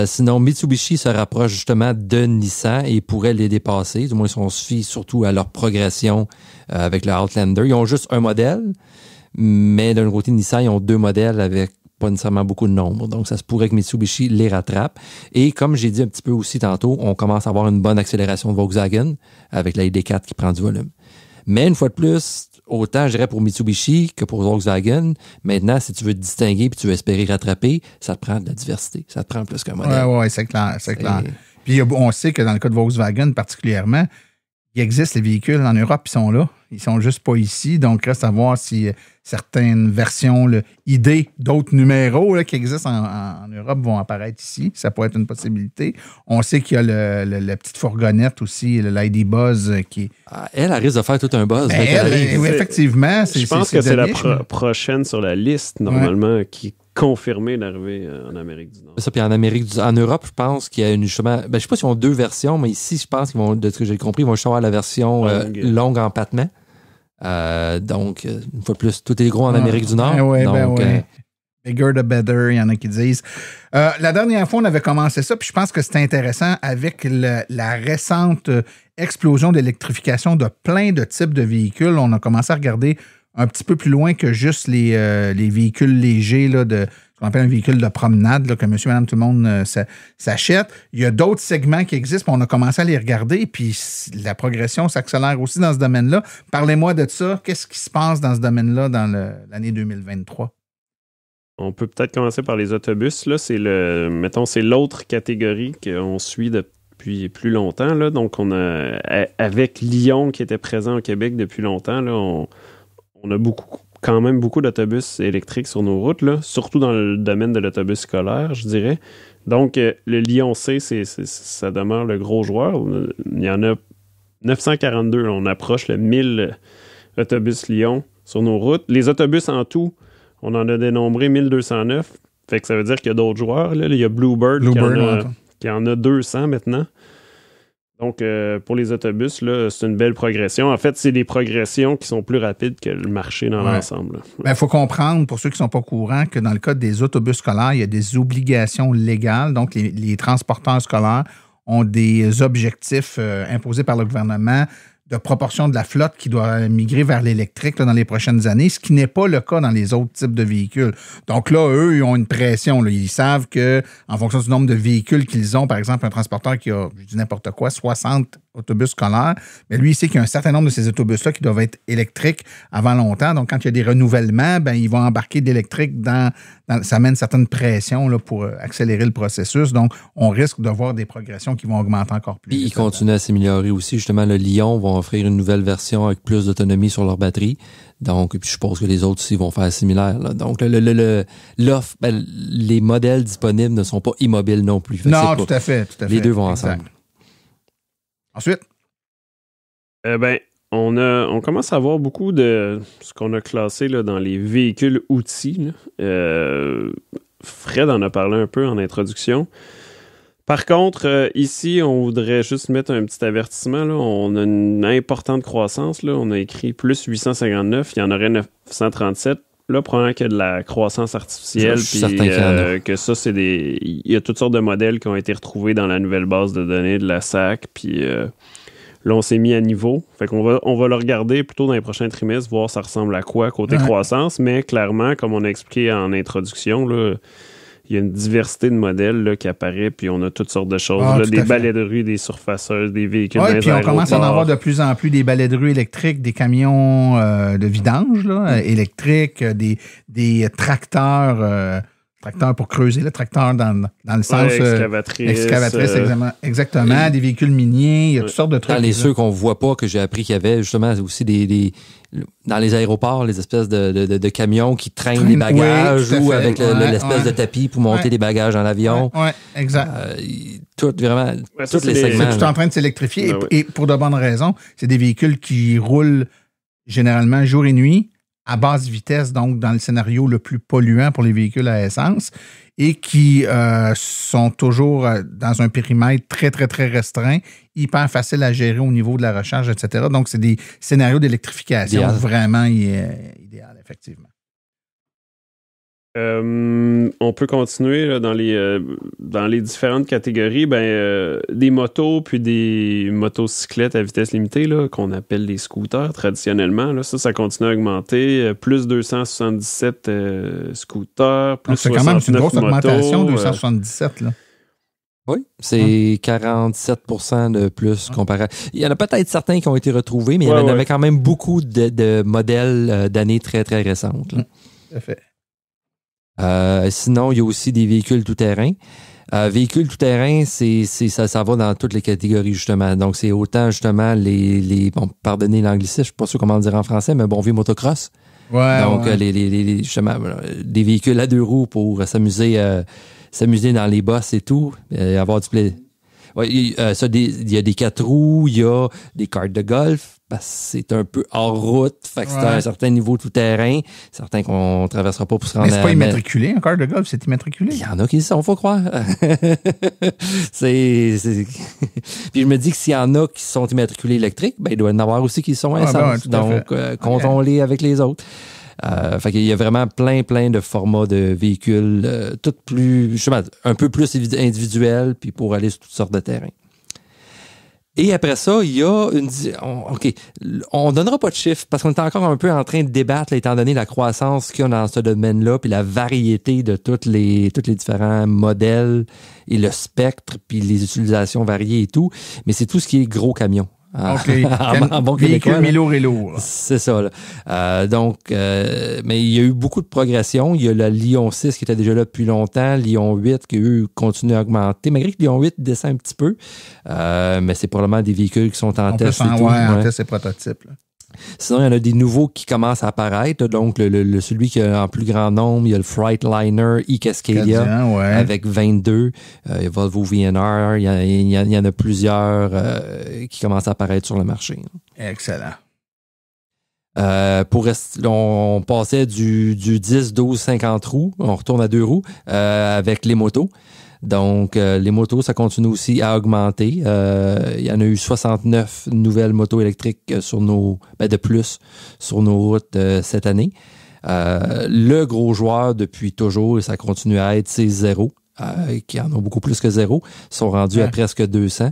Sinon, Mitsubishi se rapproche justement de Nissan et pourrait les dépasser. Du moins, si on se fie surtout à leur progression avec le Outlander. Ils ont juste un modèle, mais d'un côté, Nissan, ils ont 2 modèles avec pas nécessairement beaucoup de nombre. Donc, ça se pourrait que Mitsubishi les rattrape. Et comme j'ai dit un petit peu aussi tantôt, on commence à avoir une bonne accélération de Volkswagen avec la ID4 qui prend du volume. Mais une fois de plus, autant, je dirais, pour Mitsubishi que pour Volkswagen. Maintenant, si tu veux te distinguer et tu veux espérer rattraper, ça te prend de la diversité. Ça te prend plus qu'un modèle. Oui, c'est clair. Puis on sait que dans le cas de Volkswagen particulièrement, il existe les véhicules en Europe, ils sont là. Ils sont juste pas ici. Donc, reste à voir si certaines versions, ID, d'autres numéros là, qui existent en Europe vont apparaître ici. Ça pourrait être une possibilité. On sait qu'il y a la petite fourgonnette aussi, l'ID Buzz qui... Elle risque de faire tout un buzz. Oui, effectivement. Je pense que c'est la prochaine sur la liste, normalement, qui confirmé l'arrivée en Amérique du Nord. Ça, puis en Europe, je pense qu'il y a justement... je ne sais pas s'ils ont 2 versions, mais ici, je pense qu'ils vont, de ce que j'ai compris, ils vont juste avoir la version longue empattement. Donc, une fois de plus, tout est gros en Amérique du Nord. Bigger the better, il y en a qui disent. La dernière fois, on avait commencé ça, puis je pense que c'était intéressant avec la récente explosion d'électrification de plein de types de véhicules. On a commencé à regarder un petit peu plus loin que juste les véhicules légers, là, ce qu'on appelle un véhicule de promenade, là, que monsieur, madame, tout le monde s'achète. Il y a d'autres segments qui existent, on a commencé à les regarder, puis la progression s'accélère aussi dans ce domaine-là. Parlez-moi de ça. Qu'est-ce qui se passe dans ce domaine-là dans l'année 2023? On peut peut-être commencer par les autobus. Là, c'est l'autre catégorie qu'on suit depuis plus longtemps. Là. Donc, on a, avec Lyon qui était présent au Québec depuis longtemps, là, on a quand même beaucoup d'autobus électriques sur nos routes, là, surtout dans le domaine de l'autobus scolaire, je dirais. Donc, le Lyon C, ça demeure le gros joueur. Il y en a 942. Là, on approche le 1000 autobus Lyon sur nos routes. Les autobus en tout, on en a dénombré 1209. Fait que ça veut dire qu'il y a d'autres joueurs. Là. Il y a Bluebird qui en a 200 maintenant. Donc, pour les autobus, là, c'est une belle progression. En fait, c'est des progressions qui sont plus rapides que le marché dans l'ensemble. Il faut comprendre, pour ceux qui ne sont pas au courant, que dans le cas des autobus scolaires, il y a des obligations légales. Donc, les transporteurs scolaires ont des objectifs imposés par le gouvernement de proportion de la flotte qui doit migrer vers l'électrique là, dans les prochaines années, ce qui n'est pas le cas dans les autres types de véhicules. Donc là, eux, ils ont une pression. Là. Ils savent que, en fonction du nombre de véhicules qu'ils ont, par exemple, un transporteur qui a, je dis n'importe quoi, 60 autobus scolaires, mais lui, il sait qu'il y a un certain nombre de ces autobus-là qui doivent être électriques avant longtemps. Donc, quand il y a des renouvellements, ben, ils vont embarquer de l'électrique ça amène une certaine pression là, pour accélérer le processus. Donc, on risque de voir des progressions qui vont augmenter encore plus. Puis, ils continuent à s'améliorer aussi. Justement, le Lyon va offrir une nouvelle version avec plus d'autonomie sur leur batterie. Donc, puis je suppose que les autres aussi vont faire similaire. Là. Donc, l'offre, les modèles disponibles ne sont pas immobiles non plus. Non, tout à fait. Les deux vont ensemble. Ensuite? On commence à voir beaucoup de ce qu'on a classé là, dans les véhicules outils. Fred en a parlé un peu en introduction. Par contre, ici, on voudrait juste mettre un petit avertissement. Là. On a une importante croissance. Là. On a écrit plus 859, il y en aurait 937. Là, probablement qu'il y a de la croissance artificielle. Puis que ça, il y a toutes sortes de modèles qui ont été retrouvés dans la nouvelle base de données de la SAC. Puis là, on s'est mis à niveau. Fait qu'on va le regarder plutôt dans les prochains trimestres, voir ça ressemble à quoi côté croissance. Mais clairement, comme on a expliqué en introduction, là, il y a une diversité de modèles là, qui apparaît, puis on a toutes sortes de choses. Là, des balais de rue, des surfaceuses, des véhicules. Oui, puis on commence à en avoir de plus en plus des balais de rue électriques, des camions de vidange là, électriques, des tracteurs. Tracteur pour creuser, le tracteur dans le sens... excavatrice. Exactement. Des véhicules miniers, il y a toutes sortes de trucs. Dans ceux qu'on ne voit pas, que j'ai appris qu'il y avait justement aussi dans les aéroports, les espèces de camions qui traînent les bagages ou avec l'espèce de tapis pour monter les bagages dans l'avion. Oui, exact. Tous les segments. C'est tout en train de s'électrifier et pour de bonnes raisons. C'est des véhicules qui roulent généralement jour et nuit, à basse vitesse, donc dans le scénario le plus polluant pour les véhicules à essence, et qui sont toujours dans un périmètre très, très, très restreint, hyper facile à gérer au niveau de la recharge, etc. Donc, c'est des scénarios d'électrification vraiment idéal, effectivement. On peut continuer là, dans les différentes catégories. Des motos puis des motocyclettes à vitesse limitée là, qu'on appelle les scooters traditionnellement. Là, ça continue à augmenter. Plus 277 scooters, plus 69 motos. C'est quand même une grosse augmentation, 277. Là. Oui, c'est 47% de plus comparé. Il y en a peut-être certains qui ont été retrouvés, mais il y en avait quand même beaucoup de modèles d'années très, très récentes. Là. Tout à fait. Sinon, il y a aussi des véhicules tout-terrain. Véhicules tout-terrain, ça va dans toutes les catégories, justement. Donc, c'est autant, justement, pardonnez l'anglicisme, je ne suis pas sûr comment le dire en français, mais bon, vieux motocross. Donc, justement, des véhicules à deux roues pour s'amuser dans les bosses et tout, avoir du plaisir. Il y a des 4 roues, il y a des cartes de golf, parce que c'est un peu hors route, fait que c'est à un certain niveau tout-terrain, certain qu'on ne traversera pas pour se rendre à... Mais c'est pas immatriculé, un carte de golf, c'est immatriculé. Il y en a qui le sont, faut croire. Puis je me dis que s'il y en a qui sont immatriculés électriques, il doit y en avoir aussi qui sont essence. Donc, comptons-les avec les autres. Fait qu'il y a vraiment plein de formats de véhicules, tout plus, justement, un peu plus individuels, puis pour aller sur toutes sortes de terrains. Et après ça, il y a on donnera pas de chiffres parce qu'on est encore un peu en train de débattre, là, étant donné la croissance qu'il y a dans ce domaine-là, puis la variété de tous les différents modèles et le spectre, puis les utilisations variées et tout. Mais c'est tout ce qui est gros camions. En bon véhicule mi-lourd et lourd. C'est ça. Là. Mais il y a eu beaucoup de progression. Il y a le Lyon 6 qui était déjà là depuis longtemps, Lyon 8 qui, eux, continue à augmenter. Malgré que Lyon 8 descend un petit peu, mais c'est probablement des véhicules qui sont en test. En test et prototype. Là. Sinon, il y en a des nouveaux qui commencent à apparaître. Donc, celui qui a en plus grand nombre, il y a le Freightliner e-Cascadia avec 22. Il y a Volvo VNR. Il y en a plusieurs qui commencent à apparaître sur le marché. Excellent. On passait du 10, 12, 50 roues. On retourne à 2 roues avec les motos. Donc, les motos, ça continue aussi à augmenter. Il y en a eu 69 nouvelles motos électriques de plus sur nos routes cette année. Le gros joueur depuis toujours, et ça continue à être, c'est Zero. qui en ont beaucoup plus que 0, sont rendus à presque 200.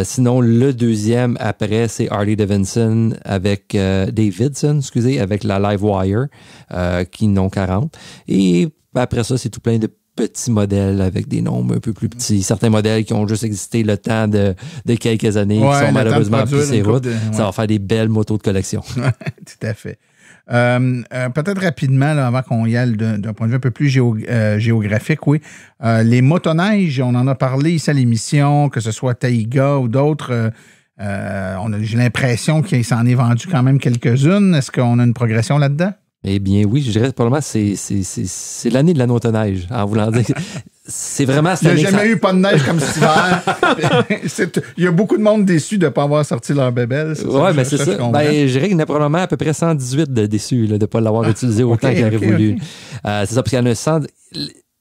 Sinon, le deuxième après, c'est Harley Davidson avec avec la Livewire, qui n'ont 40. Et après ça, c'est tout plein de petits modèles avec des nombres un peu plus petits. Certains modèles qui ont juste existé le temps de quelques années, qui sont malheureusement plus ces routes. Ça va faire des belles motos de collection. Tout à fait. Peut-être rapidement, là, avant qu'on y aille d'un point de vue un peu plus géographique, oui. Les motoneiges, on en a parlé ici à l'émission, que ce soit Taiga ou d'autres. J'ai l'impression qu'il s'en est vendu quand même quelques-unes. Est-ce qu'on a une progression là-dedans? Eh bien oui, je dirais probablement c'est l'année de la motoneige, en voulant dire. C'est vraiment cette année. Il n'y a jamais eu pas de neige comme cet hiver. Il y a beaucoup de monde déçu de ne pas avoir sorti leur bébelle. Oui, mais c'est ça. Je dirais qu'il y en a probablement à peu près 118 de déçus de ne pas l'avoir utilisé autant qu'il aurait voulu. C'est ça, parce qu'il y en a 100.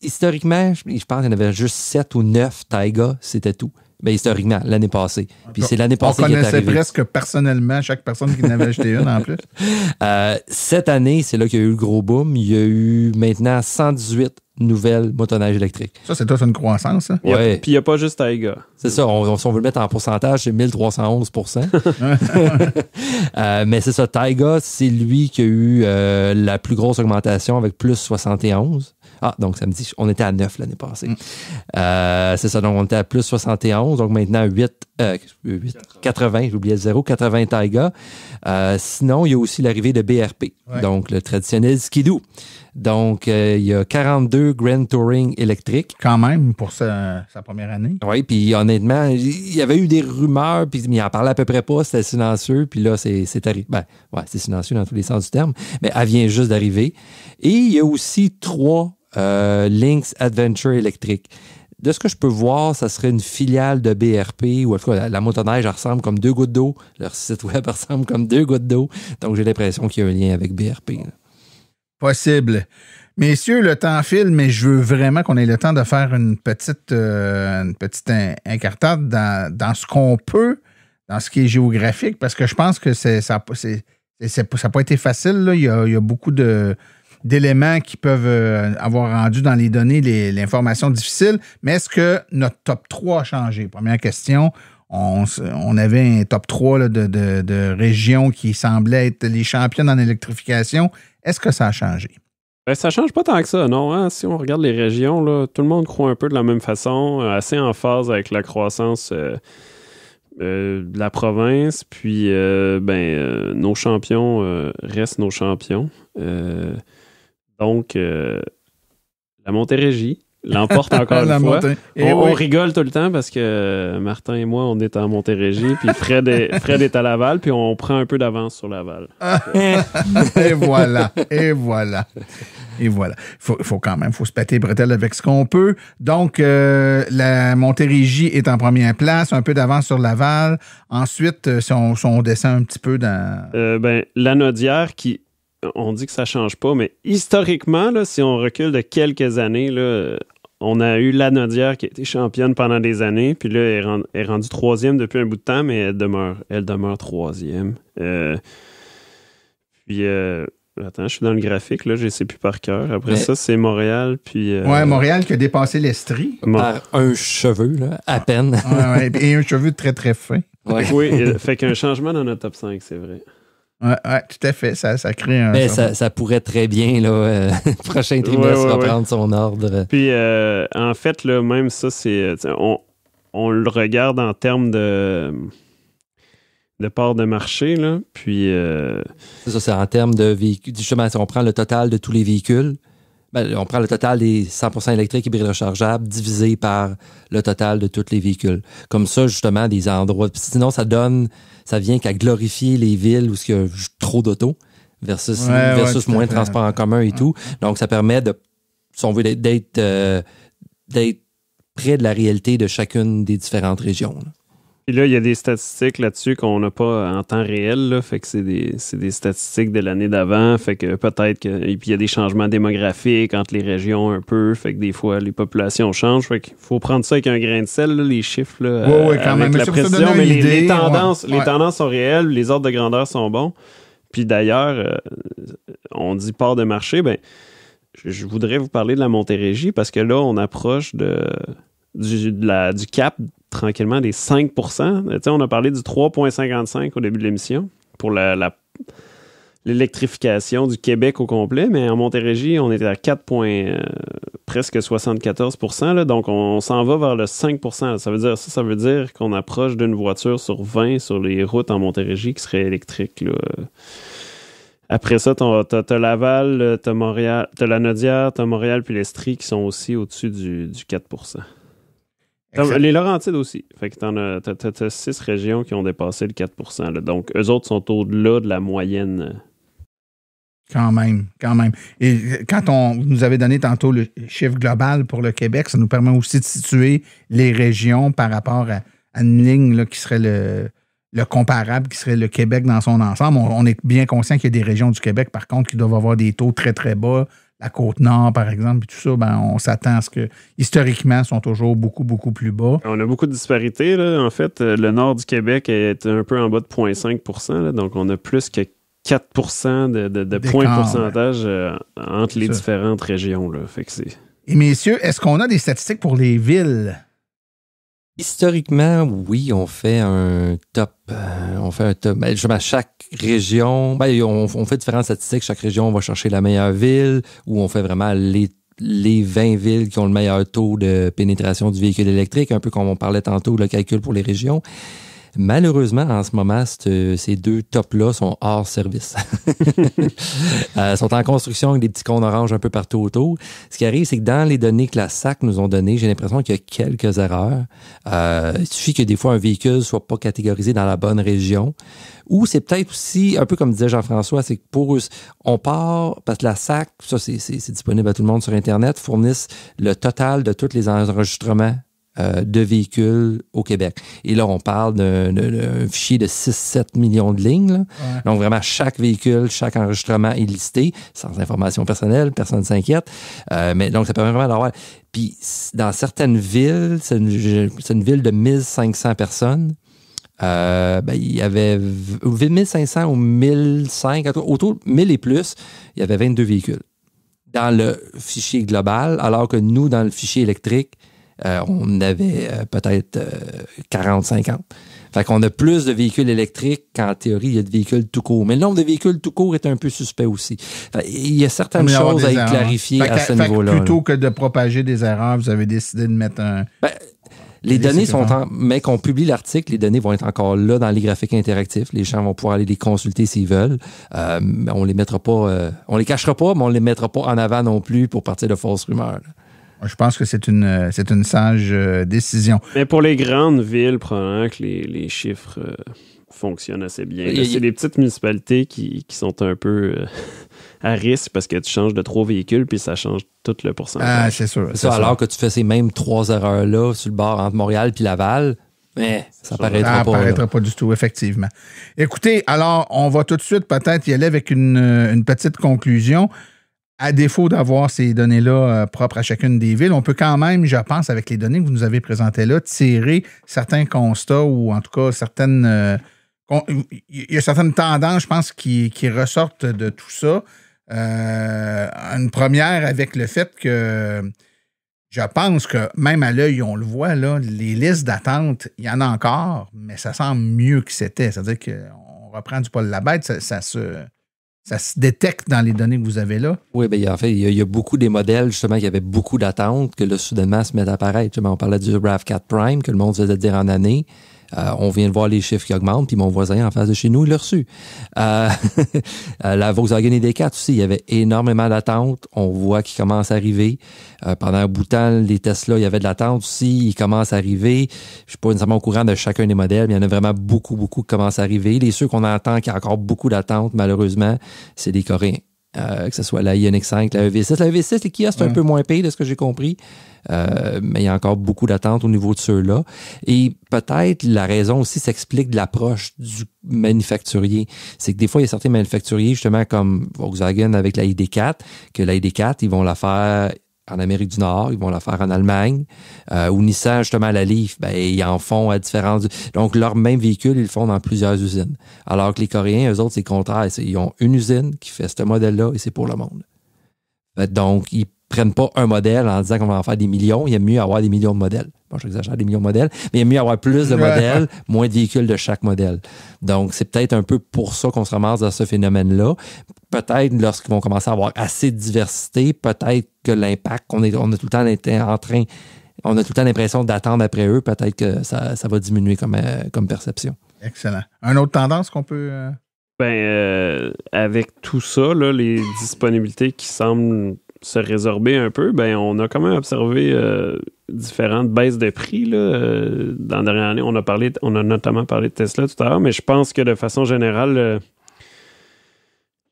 Historiquement, je pense qu'il y en avait juste 7 ou 9 Taiga, c'était tout. Ben, historiquement, l'année passée. Puis c'est l'année passée qui est arrivé. On connaissait presque personnellement chaque personne qui en avait acheté une en plus. Cette année, c'est là qu'il y a eu le gros boom. Il y a eu maintenant 118 nouvelles motoneiges électriques. Ça, c'est toute une croissance. Ça? Ouais. Puis il n'y a pas juste Taiga. C'est ça. Si on veut le mettre en pourcentage, c'est 1311%. Mais c'est ça. Taiga, c'est lui qui a eu la plus grosse augmentation avec plus 71. Ah, donc ça me dit, on était à 9 l'année passée. C'est ça, donc on était à plus 71, donc maintenant 80, j'ai oublié le 0, 80 Taiga. Sinon, il y a aussi l'arrivée de BRP, donc le traditionnel skidoo. Donc, il y a 42 Grand Touring électriques. Quand même, pour sa première année. Oui, puis honnêtement, il y avait eu des rumeurs, puis il en parlait à peu près pas, c'était silencieux, puis là, c'est arrivé. Ben, ouais, c'est silencieux dans tous les sens du terme, mais elle vient juste d'arriver. Et il y a aussi 3 Lynx Adventure électriques. De ce que je peux voir, ça serait une filiale de BRP, ou en tout cas, la motoneige, elle ressemble comme 2 gouttes d'eau. Leur site web ressemble comme 2 gouttes d'eau. Donc, j'ai l'impression qu'il y a un lien avec BRP. Là. Possible. Messieurs, le temps file, mais je veux vraiment qu'on ait le temps de faire une petite incartade dans ce qu'on peut, dans ce qui est géographique, parce que je pense que ça n'a pas été facile. Là. Il y a beaucoup d'éléments qui peuvent avoir rendu dans les données l'information difficile. Mais est-ce que notre top 3 a changé? Première question. On avait un top 3 là, de régions qui semblaient être les championnes en électrification. Est-ce que ça a changé? Ben, ça change pas tant que ça, non. Hein? Si on regarde les régions, là, tout le monde croit un peu de la même façon, assez en phase avec la croissance de la province. Puis, nos champions restent nos champions. Donc, la Montérégie l'emporte encore une fois. On rigole tout le temps parce que Martin et moi, on est en Montérégie, puis Fred est à Laval, puis on prend un peu d'avance sur Laval. Et voilà. Faut quand même se péter les bretelles avec ce qu'on peut. Donc, la Montérégie est en première place, un peu d'avance sur Laval. Ensuite, si on descend un petit peu dans... Lanaudière qui... On dit que ça ne change pas, mais historiquement, là, si on recule de quelques années, là, on a eu Lanaudière qui a été championne pendant des années, puis là, elle est rendue 3e depuis un bout de temps, mais elle demeure 3e. Attends, je suis dans le graphique, là, je ne sais plus par cœur. Après ça, c'est Montréal, puis... Montréal qui a dépassé l'Estrie. Par un cheveu, là, à peine. Et un cheveu très, très fin. Ouais. Oui, fait qu'un changement dans notre top 5, c'est vrai. Oui, tout à fait. Ça crée un... Mais ça pourrait très bien, là, prochain trimestre, reprendre son ordre. Puis, en fait, là, même ça, c'est... On le regarde en termes de part de marché, là, puis... C'est ça, c'est en termes de véhicules. Justement, si on prend le total de tous les véhicules, on prend le total des 100% électriques hybrides rechargeables divisé par le total de tous les véhicules. Comme ça, justement, des endroits... Sinon, ça vient qu'à glorifier les villes où il y a trop d'autos versus moins de transport en commun et tout. Donc, ça permet si on veut, d'être près de la réalité de chacune des différentes régions. Là. Puis là, il y a des statistiques là-dessus qu'on n'a pas en temps réel. Là, fait que c'est des statistiques de l'année d'avant. Fait que peut-être que... Et puis il y a des changements démographiques entre les régions un peu. Fait que des fois, les populations changent. Fait qu'il faut prendre ça avec un grain de sel, là, les chiffres. Là, quand avec même. la précision. Mais les tendances sont réelles. Les ordres de grandeur sont bons. Puis d'ailleurs, on dit part de marché. je voudrais vous parler de la Montérégie parce que là, on approche du cap tranquillement des 5 %. On a parlé du 3,55 au début de l'émission pour l'électrification du Québec au complet, mais en Montérégie, on était à presque 74 %. Là, donc, on s'en va vers le 5 %. Ça veut dire qu'on approche d'une voiture sur 20 sur les routes en Montérégie qui serait électrique. Là. Après ça, t'as Laval, t'as Montréal, t'as la Naudière, t'as Montréal puis l'Estrie qui sont aussi au-dessus du 4 %. Les Laurentides aussi. Fait que t'as 6 régions qui ont dépassé le 4 % là. Donc, eux autres sont au-delà de la moyenne. Quand même. Et quand vous nous avez donné tantôt le chiffre global pour le Québec, ça nous permet aussi de situer les régions par rapport à une ligne là, qui serait le comparable, qui serait le Québec dans son ensemble. On est bien conscient qu'il y a des régions du Québec, par contre, qui doivent avoir des taux très, très bas. La Côte-Nord, par exemple, puis tout ça, on s'attend à ce que, historiquement, sont toujours beaucoup, beaucoup plus bas. On a beaucoup de disparités. Là. En fait, le nord du Québec est un peu en bas de 0,5 %. Là, donc, on a plus que 4 % de points de pourcentage entre les différentes régions. Là. Fait que c'est... Et messieurs, est-ce qu'on a des statistiques pour les villes? Historiquement, oui, on fait un top. Chaque région, on fait différentes statistiques. Chaque région, on va chercher la meilleure ville, ou on fait vraiment les 20 villes qui ont le meilleur taux de pénétration du véhicule électrique, un peu comme on parlait tantôt, le calcul pour les régions. Malheureusement, en ce moment, ces deux tops-là sont hors service. Sont en construction avec des petits cônes oranges un peu partout autour. Ce qui arrive, c'est que dans les données que la SAC nous ont données, j'ai l'impression qu'il y a quelques erreurs. Il suffit que des fois, un véhicule soit pas catégorisé dans la bonne région. Ou c'est peut-être aussi, un peu comme disait Jean-François, c'est que pour eux, on part, parce que la SAC, ça c'est disponible à tout le monde sur Internet, fournissent le total de tous les enregistrements de véhicules au Québec. Et là, on parle d'un fichier de 6-7 millions de lignes. Là. Ouais. Donc, vraiment, chaque véhicule, chaque enregistrement est listé, sans information personnelle, personne ne s'inquiète. Mais donc, ça permet vraiment d'avoir... Puis, dans certaines villes, c'est une ville de 1500 personnes. Il y avait 1500 ou 1005, autour de 1000 et plus, il y avait 22 véhicules dans le fichier global, alors que nous, dans le fichier électrique, on avait peut-être 40-50. Fait qu'on a plus de véhicules électriques qu'en théorie, il y a de véhicules tout court. Mais le nombre de véhicules tout court est un peu suspect aussi. Il y a certaines choses à y clarifier à ce niveau-là. Plutôt que de propager des erreurs, vous avez décidé de mettre un... Les données sont mais qu'on publie l'article, les données vont être encore là dans les graphiques interactifs. Les gens vont pouvoir aller les consulter s'ils veulent. On les mettra pas, on les cachera pas, mais on les mettra pas en avant non plus pour partir de fausses rumeurs. Là. Je pense que c'est une sage décision. Mais pour les grandes villes, probablement que les chiffres fonctionnent assez bien. C'est des petites municipalités qui sont un peu à risque parce que tu changes de 3 véhicules puis ça change tout le pourcentage. Ah, c'est sûr. C'est ça, alors que tu fais ces mêmes 3 erreurs-là sur le bord entre Montréal puis Laval, mais ça paraîtra pas. Ça paraîtra pas du tout, effectivement. Écoutez, alors, on va tout de suite peut-être y aller avec une petite conclusion. À défaut d'avoir ces données-là propres à chacune des villes, on peut quand même, je pense, avec les données que vous nous avez présentées là, tirer certains constats ou en tout cas certaines... il y a certaines tendances, je pense, qui ressortent de tout ça. Une première avec le fait que je pense que même à l'œil, on le voit, là, les listes d'attente, il y en a encore, mais ça semble mieux que c'était. C'est-à-dire qu'on reprend du poil à la bête, ça se détecte dans les données que vous avez là? Oui, bien, en fait, il y a beaucoup des modèles, justement, qui avaient beaucoup d'attentes, que là, soudainement, se mettent à apparaître. On parlait du RAV4 Prime, que le monde se faisait dire en année. On vient de voir les chiffres qui augmentent, puis mon voisin en face de chez nous, il l'a reçu. La Volkswagen ID4 aussi, il y avait énormément d'attentes. On voit qu'ils commencent à arriver. Pendant un bout de temps, les Tesla, il y avait de l'attente aussi. Ils commencent à arriver. Je suis pas nécessairement au courant de chacun des modèles, mais il y en a vraiment beaucoup, beaucoup qui commencent à arriver. Les ceux qu'on entend qui a encore beaucoup d'attentes, malheureusement, c'est des Coréens. Que ce soit la INX5, la EV6. La EV6, les Kia, c'est un peu moins payé de ce que j'ai compris. Mais il y a encore beaucoup d'attentes au niveau de ceux-là. Et peut-être la raison aussi s'explique de l'approche du manufacturier. C'est que des fois, il y a certains manufacturiers, justement comme Volkswagen avec la ID4, que la ID4, ils vont la faire en Amérique du Nord, ils vont la faire en Allemagne, ou Nissan, justement, la Leaf, ils en font à différents... Donc, leur même véhicule, ils le font dans plusieurs usines. Alors que les Coréens, eux autres, c'est le contraire. Ils ont une usine qui fait ce modèle-là et c'est pour le monde. Donc, ils prennent pas un modèle en disant qu'on va en faire des millions. Il y a mieux avoir des millions de modèles. Bon, j'exagère, des millions de modèles, mais il y a mieux avoir plus de modèles, moins de véhicules de chaque modèle. Donc, c'est peut-être un peu pour ça qu'on se ramasse dans ce phénomène-là. Peut-être, lorsqu'ils vont commencer à avoir assez de diversité, peut-être que l'impact on a tout le temps on a tout le temps l'impression d'attendre après eux, peut-être que ça va diminuer comme perception. Excellent. Une autre tendance qu'on peut... Avec tout ça, là, les disponibilités qui semblent se résorber un peu, on a quand même observé différentes baisses de prix. Là. Dans la dernière année, on a notamment parlé de Tesla tout à l'heure, mais je pense que de façon générale,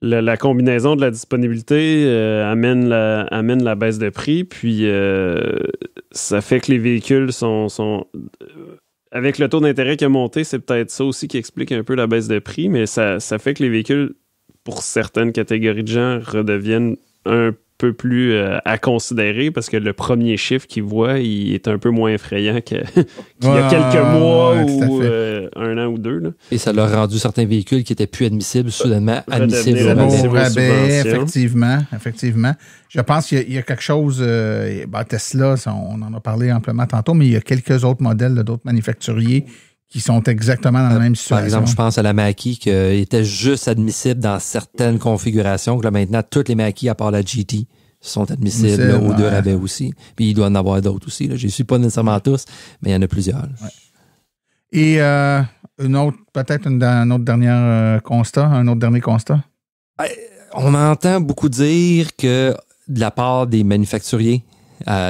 la combinaison de la disponibilité amène la baisse de prix, puis ça fait que les véhicules sont avec le taux d'intérêt qui a monté, c'est peut-être ça aussi qui explique un peu la baisse de prix, mais ça fait que les véhicules, pour certaines catégories de gens, redeviennent un peu plus à considérer parce que le premier chiffre qu'ils voient, il est un peu moins effrayant qu'il y a quelques mois ou un an ou deux. Là. Et ça leur a rendu certains véhicules qui étaient plus admissibles, soudainement admissibles au rabais. Effectivement. Je pense qu'il y a quelque chose, Tesla, on en a parlé amplement tantôt, mais il y a quelques autres modèles d'autres manufacturiers qui sont exactement dans la même situation. Par exemple, je pense à la Mach-E qui était juste admissible dans certaines configurations, que là, maintenant, toutes les Mach-E, à part la GT, sont admissibles aux deux rabais aussi. Puis il doit en avoir d'autres aussi. Là. Je ne suis pas nécessairement tous, mais il y en a plusieurs. Ouais. Et un autre dernier constat? On entend beaucoup dire que de la part des manufacturiers,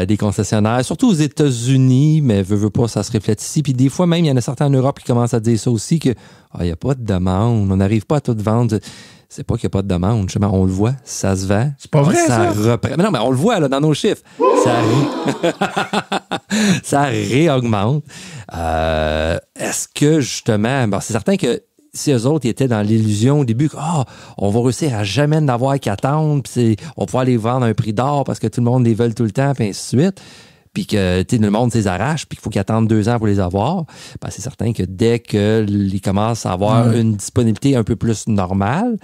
des concessionnaires, surtout aux États-Unis, mais veut pas, ça se reflète ici. Puis des fois même, il y en a certains en Europe qui commencent à dire ça aussi, que il n'y a pas de demande, on n'arrive pas à tout vendre. C'est pas qu'il n'y a pas de demande, justement, on le voit, ça se vend. C'est pas vrai, ça? Mais non, mais on le voit là, dans nos chiffres. Ça réaugmente. Est-ce que, justement, c'est certain que si eux autres étaient dans l'illusion au début que on va réussir à jamais n'avoir qu'à attendre, puis on va pouvoir les vendre à un prix d'or parce que tout le monde les veut tout le temps, puis ainsi de suite, puis que le monde les arrache, puis qu'il faut qu'ils attendent 2 ans pour les avoir, c'est certain que dès qu'ils commencent à avoir une disponibilité un peu plus normale,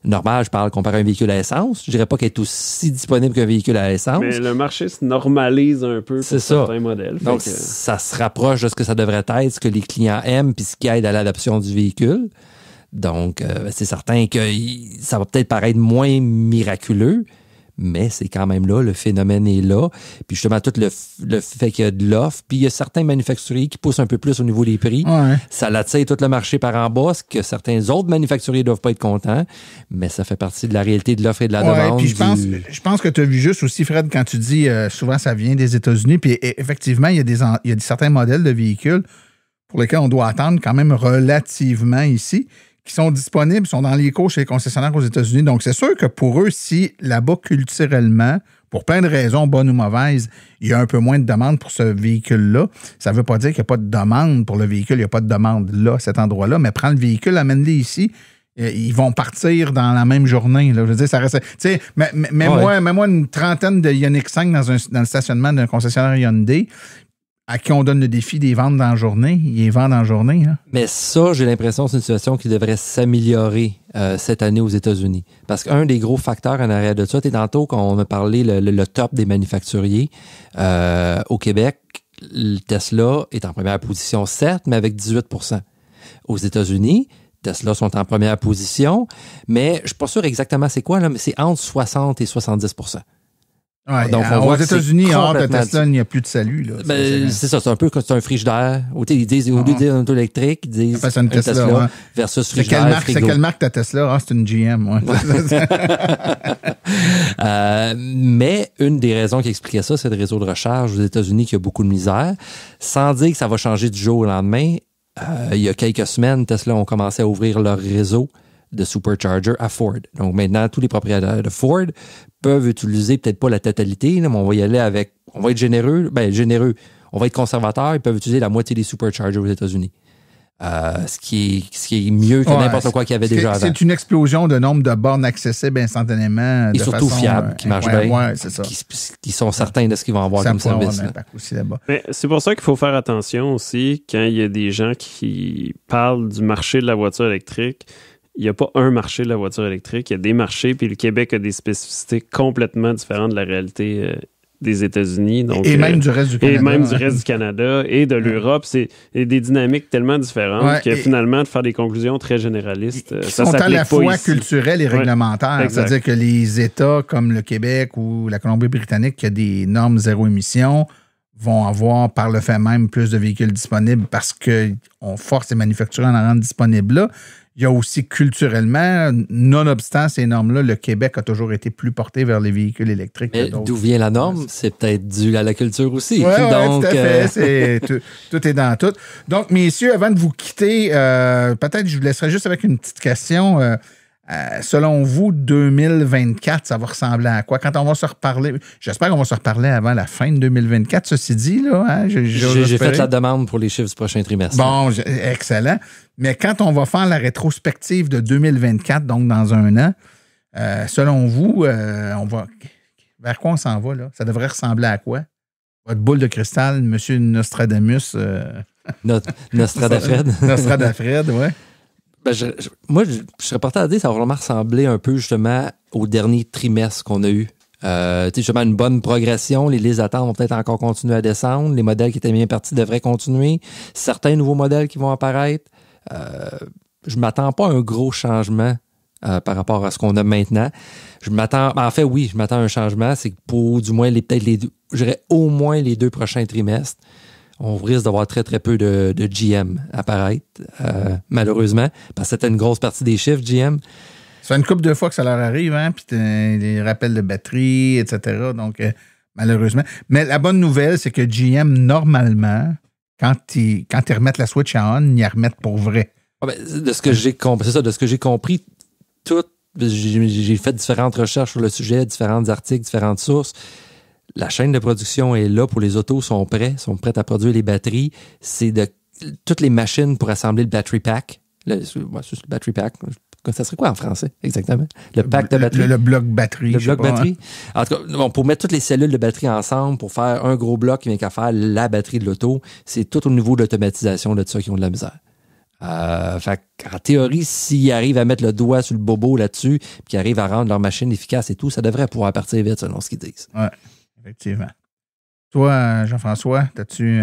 je parle comparé à un véhicule à essence. Je dirais pas qu'elle est aussi disponible qu'un véhicule à essence. Mais le marché se normalise un peu pour certains modèles. Donc, ça se rapproche de ce que ça devrait être, ce que les clients aiment, puis ce qui aide à l'adoption du véhicule. Donc, c'est certain que ça va peut-être paraître moins miraculeux, mais c'est quand même là, le phénomène est là. Puis justement, tout le fait qu'il y a de l'offre, puis il y a certains manufacturiers qui poussent un peu plus au niveau des prix. Ouais. Ça l'attire tout le marché par en bas, ce que certains autres manufacturiers ne doivent pas être contents, mais ça fait partie de la réalité de l'offre et de la demande. Puis je pense que tu as vu juste aussi, Fred, quand tu dis souvent ça vient des États-Unis, puis effectivement, il y a certains modèles de véhicules pour lesquels on doit attendre quand même relativement ici, qui sont disponibles, sont dans les cours chez les concessionnaires aux États-Unis. Donc, c'est sûr que pour eux, si là-bas, culturellement, pour plein de raisons, bonnes ou mauvaises, il y a un peu moins de demande pour ce véhicule-là, ça ne veut pas dire qu'il n'y a pas de demande pour le véhicule, il n'y a pas de demande là, cet endroit-là, mais prends le véhicule, amène-le ici, ils vont partir dans la même journée. Là. Je veux dire, ça reste... Tu sais, mets-moi une trentaine de Ioniq 5 dans le stationnement d'un concessionnaire Hyundai, à qui on donne le défi des ventes dans la journée. Ils les vendent en journée. Hein? Mais ça, j'ai l'impression que c'est une situation qui devrait s'améliorer cette année aux États-Unis. Parce qu'un des gros facteurs en arrière de ça, tantôt quand on a parlé le top des manufacturiers, au Québec, le Tesla est en première position, certes, mais avec 18%. Aux États-Unis, Tesla sont en première position, mais je ne suis pas sûr exactement c'est quoi, là, mais c'est entre 60 et 70%. Ouais, donc aux États-Unis, hors de Tesla, il n'y a plus de salut. Là. C'est ça, c'est un peu comme c'est un frigidaire. Ils disent, au lieu de dire un auto électrique, ils disent un Tesla versus frigidaire. C'est quelle marque ta Tesla? C'est une GM. Ouais. Mais une des raisons qui expliquait ça, c'est le réseau de recharge aux États-Unis qui a beaucoup de misère. Sans dire que ça va changer du jour au lendemain, il y a quelques semaines, Tesla ont commencé à ouvrir leur réseau de supercharger à Ford. Donc maintenant, tous les propriétaires de Ford peuvent utiliser peut-être pas la totalité, là, mais on va y aller avec... On va être généreux. On va être conservateur. Ils peuvent utiliser la moitié des superchargers aux États-Unis. Ce qui est mieux que n'importe quoi qu'il y avait déjà avant. C'est une explosion de nombre de bornes accessibles instantanément. Et surtout fiables, qui marchent bien. Ouais, c'est ça. Qui sont certains de ce qu'ils vont avoir comme service. Aussi là-bas. Mais c'est pour ça qu'il faut faire attention aussi quand il y a des gens qui parlent du marché de la voiture électrique. il n'y a pas un marché de la voiture électrique. Il y a des marchés, puis le Québec a des spécificités complètement différentes de la réalité des États-Unis. Donc, et même du reste du Canada. Et même du reste du Canada et de l'Europe. C'est des dynamiques tellement différentes que finalement, de faire des conclusions très généralistes, ça sont s'applique pas à la fois ici. culturelles et réglementaires. C'est-à-dire que les États comme le Québec ou la Colombie-Britannique qui a des normes zéro émission vont avoir par le fait même plus de véhicules disponibles parce qu'on force les manufacturiers à en rendre disponibles là. Il y a aussi culturellement, nonobstant ces normes-là, le Québec a toujours été plus porté vers les véhicules électriques. Mais d'où vient la norme? C'est peut-être dû à la culture aussi. Oui, donc, tout à fait. Tout est dans tout. Donc, messieurs, avant de vous quitter, peut-être je vous laisserai juste avec une petite question. Selon vous, 2024, ça va ressembler à quoi? Quand on va se reparler, j'espère qu'on va se reparler avant la fin de 2024, ceci dit. Là, hein, j'ai fait la demande pour les chiffres du prochain trimestre. Bon, excellent. Mais quand on va faire la rétrospective de 2024, donc dans un an, selon vous, vers quoi on s'en va? Là? Ça devrait ressembler à quoi? Votre boule de cristal, M. Nostradamus. Nostradafred. Nostradafred, oui. Ben, moi, je serais porté à dire que ça va vraiment ressembler un peu justement au dernier trimestre qu'on a eu. Justement, une bonne progression. Les listes d'attente vont peut-être encore continuer à descendre. Les modèles qui étaient bien partis devraient continuer. Certains nouveaux modèles qui vont apparaître. Je ne m'attends pas à un gros changement par rapport à ce qu'on a maintenant. Je m'attends à un changement. C'est que pour du moins au moins les 2 prochains trimestres, on risque d'avoir très, très peu de GM apparaître, malheureusement, parce que c'était une grosse partie des chiffres, GM. Ça fait une couple de fois que ça leur arrive, hein, puis les rappels de batterie, etc. Donc, malheureusement. Mais la bonne nouvelle, c'est que GM, normalement, quand ils remettent la Switch en on, ils la remettent pour vrai. Ah ben, de ce que j'ai compris, c'est ça, de ce que j'ai compris, j'ai fait différentes recherches sur le sujet, différents articles, différentes sources. La chaîne de production est là pour les autos, sont prêtes à produire les batteries. C'est toutes les machines pour assembler le battery pack. Le battery pack. Ça serait quoi en français, exactement? Le pack de batterie. Le bloc batterie. Le bloc batterie. En tout cas, pour mettre toutes les cellules de batterie ensemble, pour faire un gros bloc qui vient qu'à faire la batterie de l'auto, c'est tout au niveau de l'automatisation de tout ça qui ont de la misère. Fait en théorie, s'ils arrivent à mettre le doigt sur le bobo là-dessus, puis qu'ils arrivent à rendre leur machine efficace et tout, ça devrait pouvoir partir vite selon ce qu'ils disent. Oui, effectivement. Toi, Jean-François, as-tu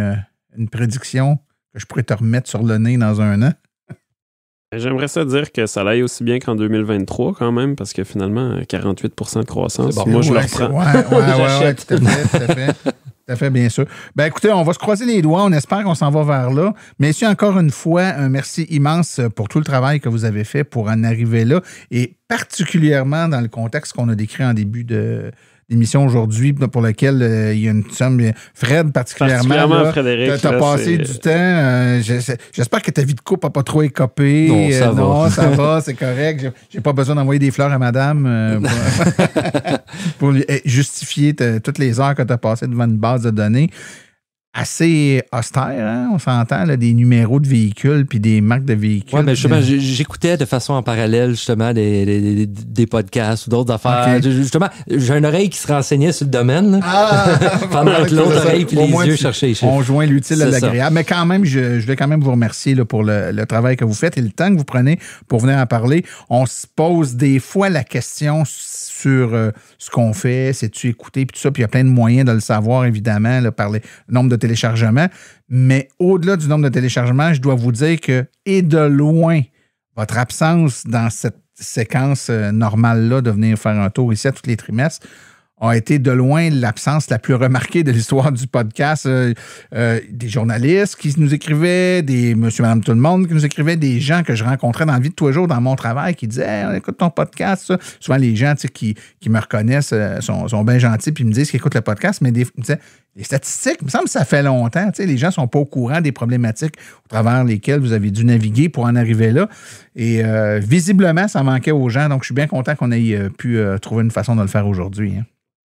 une prédiction que je pourrais te remettre sur le nez dans un an? J'aimerais ça dire que ça aille aussi bien qu'en 2023 quand même, parce que finalement, 48% de croissance, bon. moi je le reprends. Ouais, tout à fait. Tout à fait, bien sûr. Ben écoutez, on va se croiser les doigts. On espère qu'on s'en va vers là. Messieurs, encore une fois, un merci immense pour tout le travail que vous avez fait pour en arriver là, et particulièrement dans le contexte qu'on a décrit en début d'émission aujourd'hui, pour lequel il y a une somme. Fred, particulièrement là, Frédéric. Tu as passé du temps. J'espère que ta vie de couple n'a pas trop écopé. Non, ça va, c'est correct. J'ai pas besoin d'envoyer des fleurs à madame pour lui justifier toutes les heures que tu as passées devant une base de données. Assez austère, hein? On s'entend, là, des numéros de véhicules puis des marques de véhicules. Oui, mais justement, j'écoutais de façon en parallèle, justement, des podcasts ou d'autres affaires. Okay. Justement, j'ai une oreille qui se renseignait sur le domaine. Pendant que l'autre oreille puis les yeux cherchaient. On joint l'utile à l'agréable. Mais quand même, je vais quand même vous remercier là, pour le travail que vous faites et le temps que vous prenez pour venir en parler. On se pose des fois la question sur ce qu'on fait, c'est-tu écouté, puis tout ça, puis il y a plein de moyens de le savoir, évidemment, là, par le nombre de téléchargements. Mais au-delà du nombre de téléchargements, je dois vous dire que, et de loin, votre absence dans cette séquence normale-là de venir faire un tour ici à tous les trimestres a été de loin l'absence la plus remarquée de l'histoire du podcast. Des journalistes qui nous écrivaient, des monsieur, madame, tout le monde qui nous écrivaient, des gens que je rencontrais dans la vie de tous les jours dans mon travail qui disaient hey, « on écoute ton podcast ». Ça. Souvent, les gens qui me reconnaissent sont bien gentils puis me disent qu'ils écoutent le podcast, mais les statistiques, il me semble que ça fait longtemps. Les gens ne sont pas au courant des problématiques au travers lesquelles vous avez dû naviguer pour en arriver là. Et visiblement, ça manquait aux gens. Donc, je suis bien content qu'on ait pu trouver une façon de le faire aujourd'hui. Hein.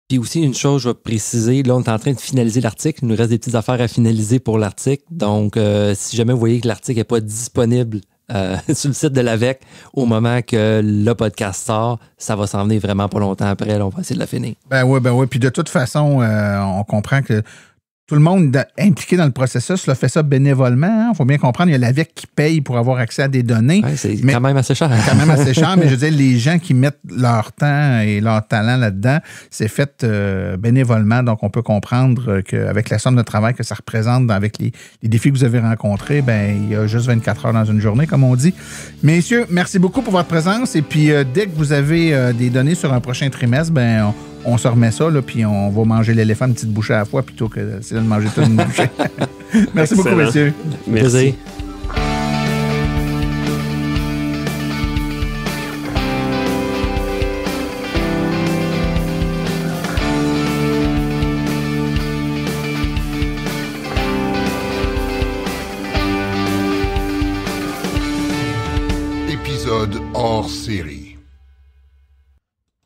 Puis aussi, une chose, je vais préciser, là, on est en train de finaliser l'article. Il nous reste des petites affaires à finaliser pour l'article. Donc, si jamais vous voyez que l'article n'est pas disponible sur le site de l'AVEC au moment que le podcast sort, ça va s'en venir vraiment pas longtemps après. Là, on va essayer de la finir. Ben oui. Puis de toute façon, on comprend que tout le monde impliqué dans le processus fait ça bénévolement. Il faut bien comprendre, il y a l'AVEC qui paye pour avoir accès à des données. Ouais, c'est quand même assez cher. Quand même assez cher, mais je veux dire, les gens qui mettent leur temps et leur talent là-dedans, c'est fait bénévolement. Donc, on peut comprendre qu'avec la somme de travail que ça représente avec les défis que vous avez rencontrés, ben il y a juste 24 heures dans une journée, comme on dit. Messieurs, merci beaucoup pour votre présence. Et puis, dès que vous avez des données sur un prochain trimestre, ben on se remet ça, là, puis on va manger l'éléphant une petite bouchée à la fois plutôt que de manger toute une bouchée. Merci beaucoup, messieurs. Merci. Épisode hors série.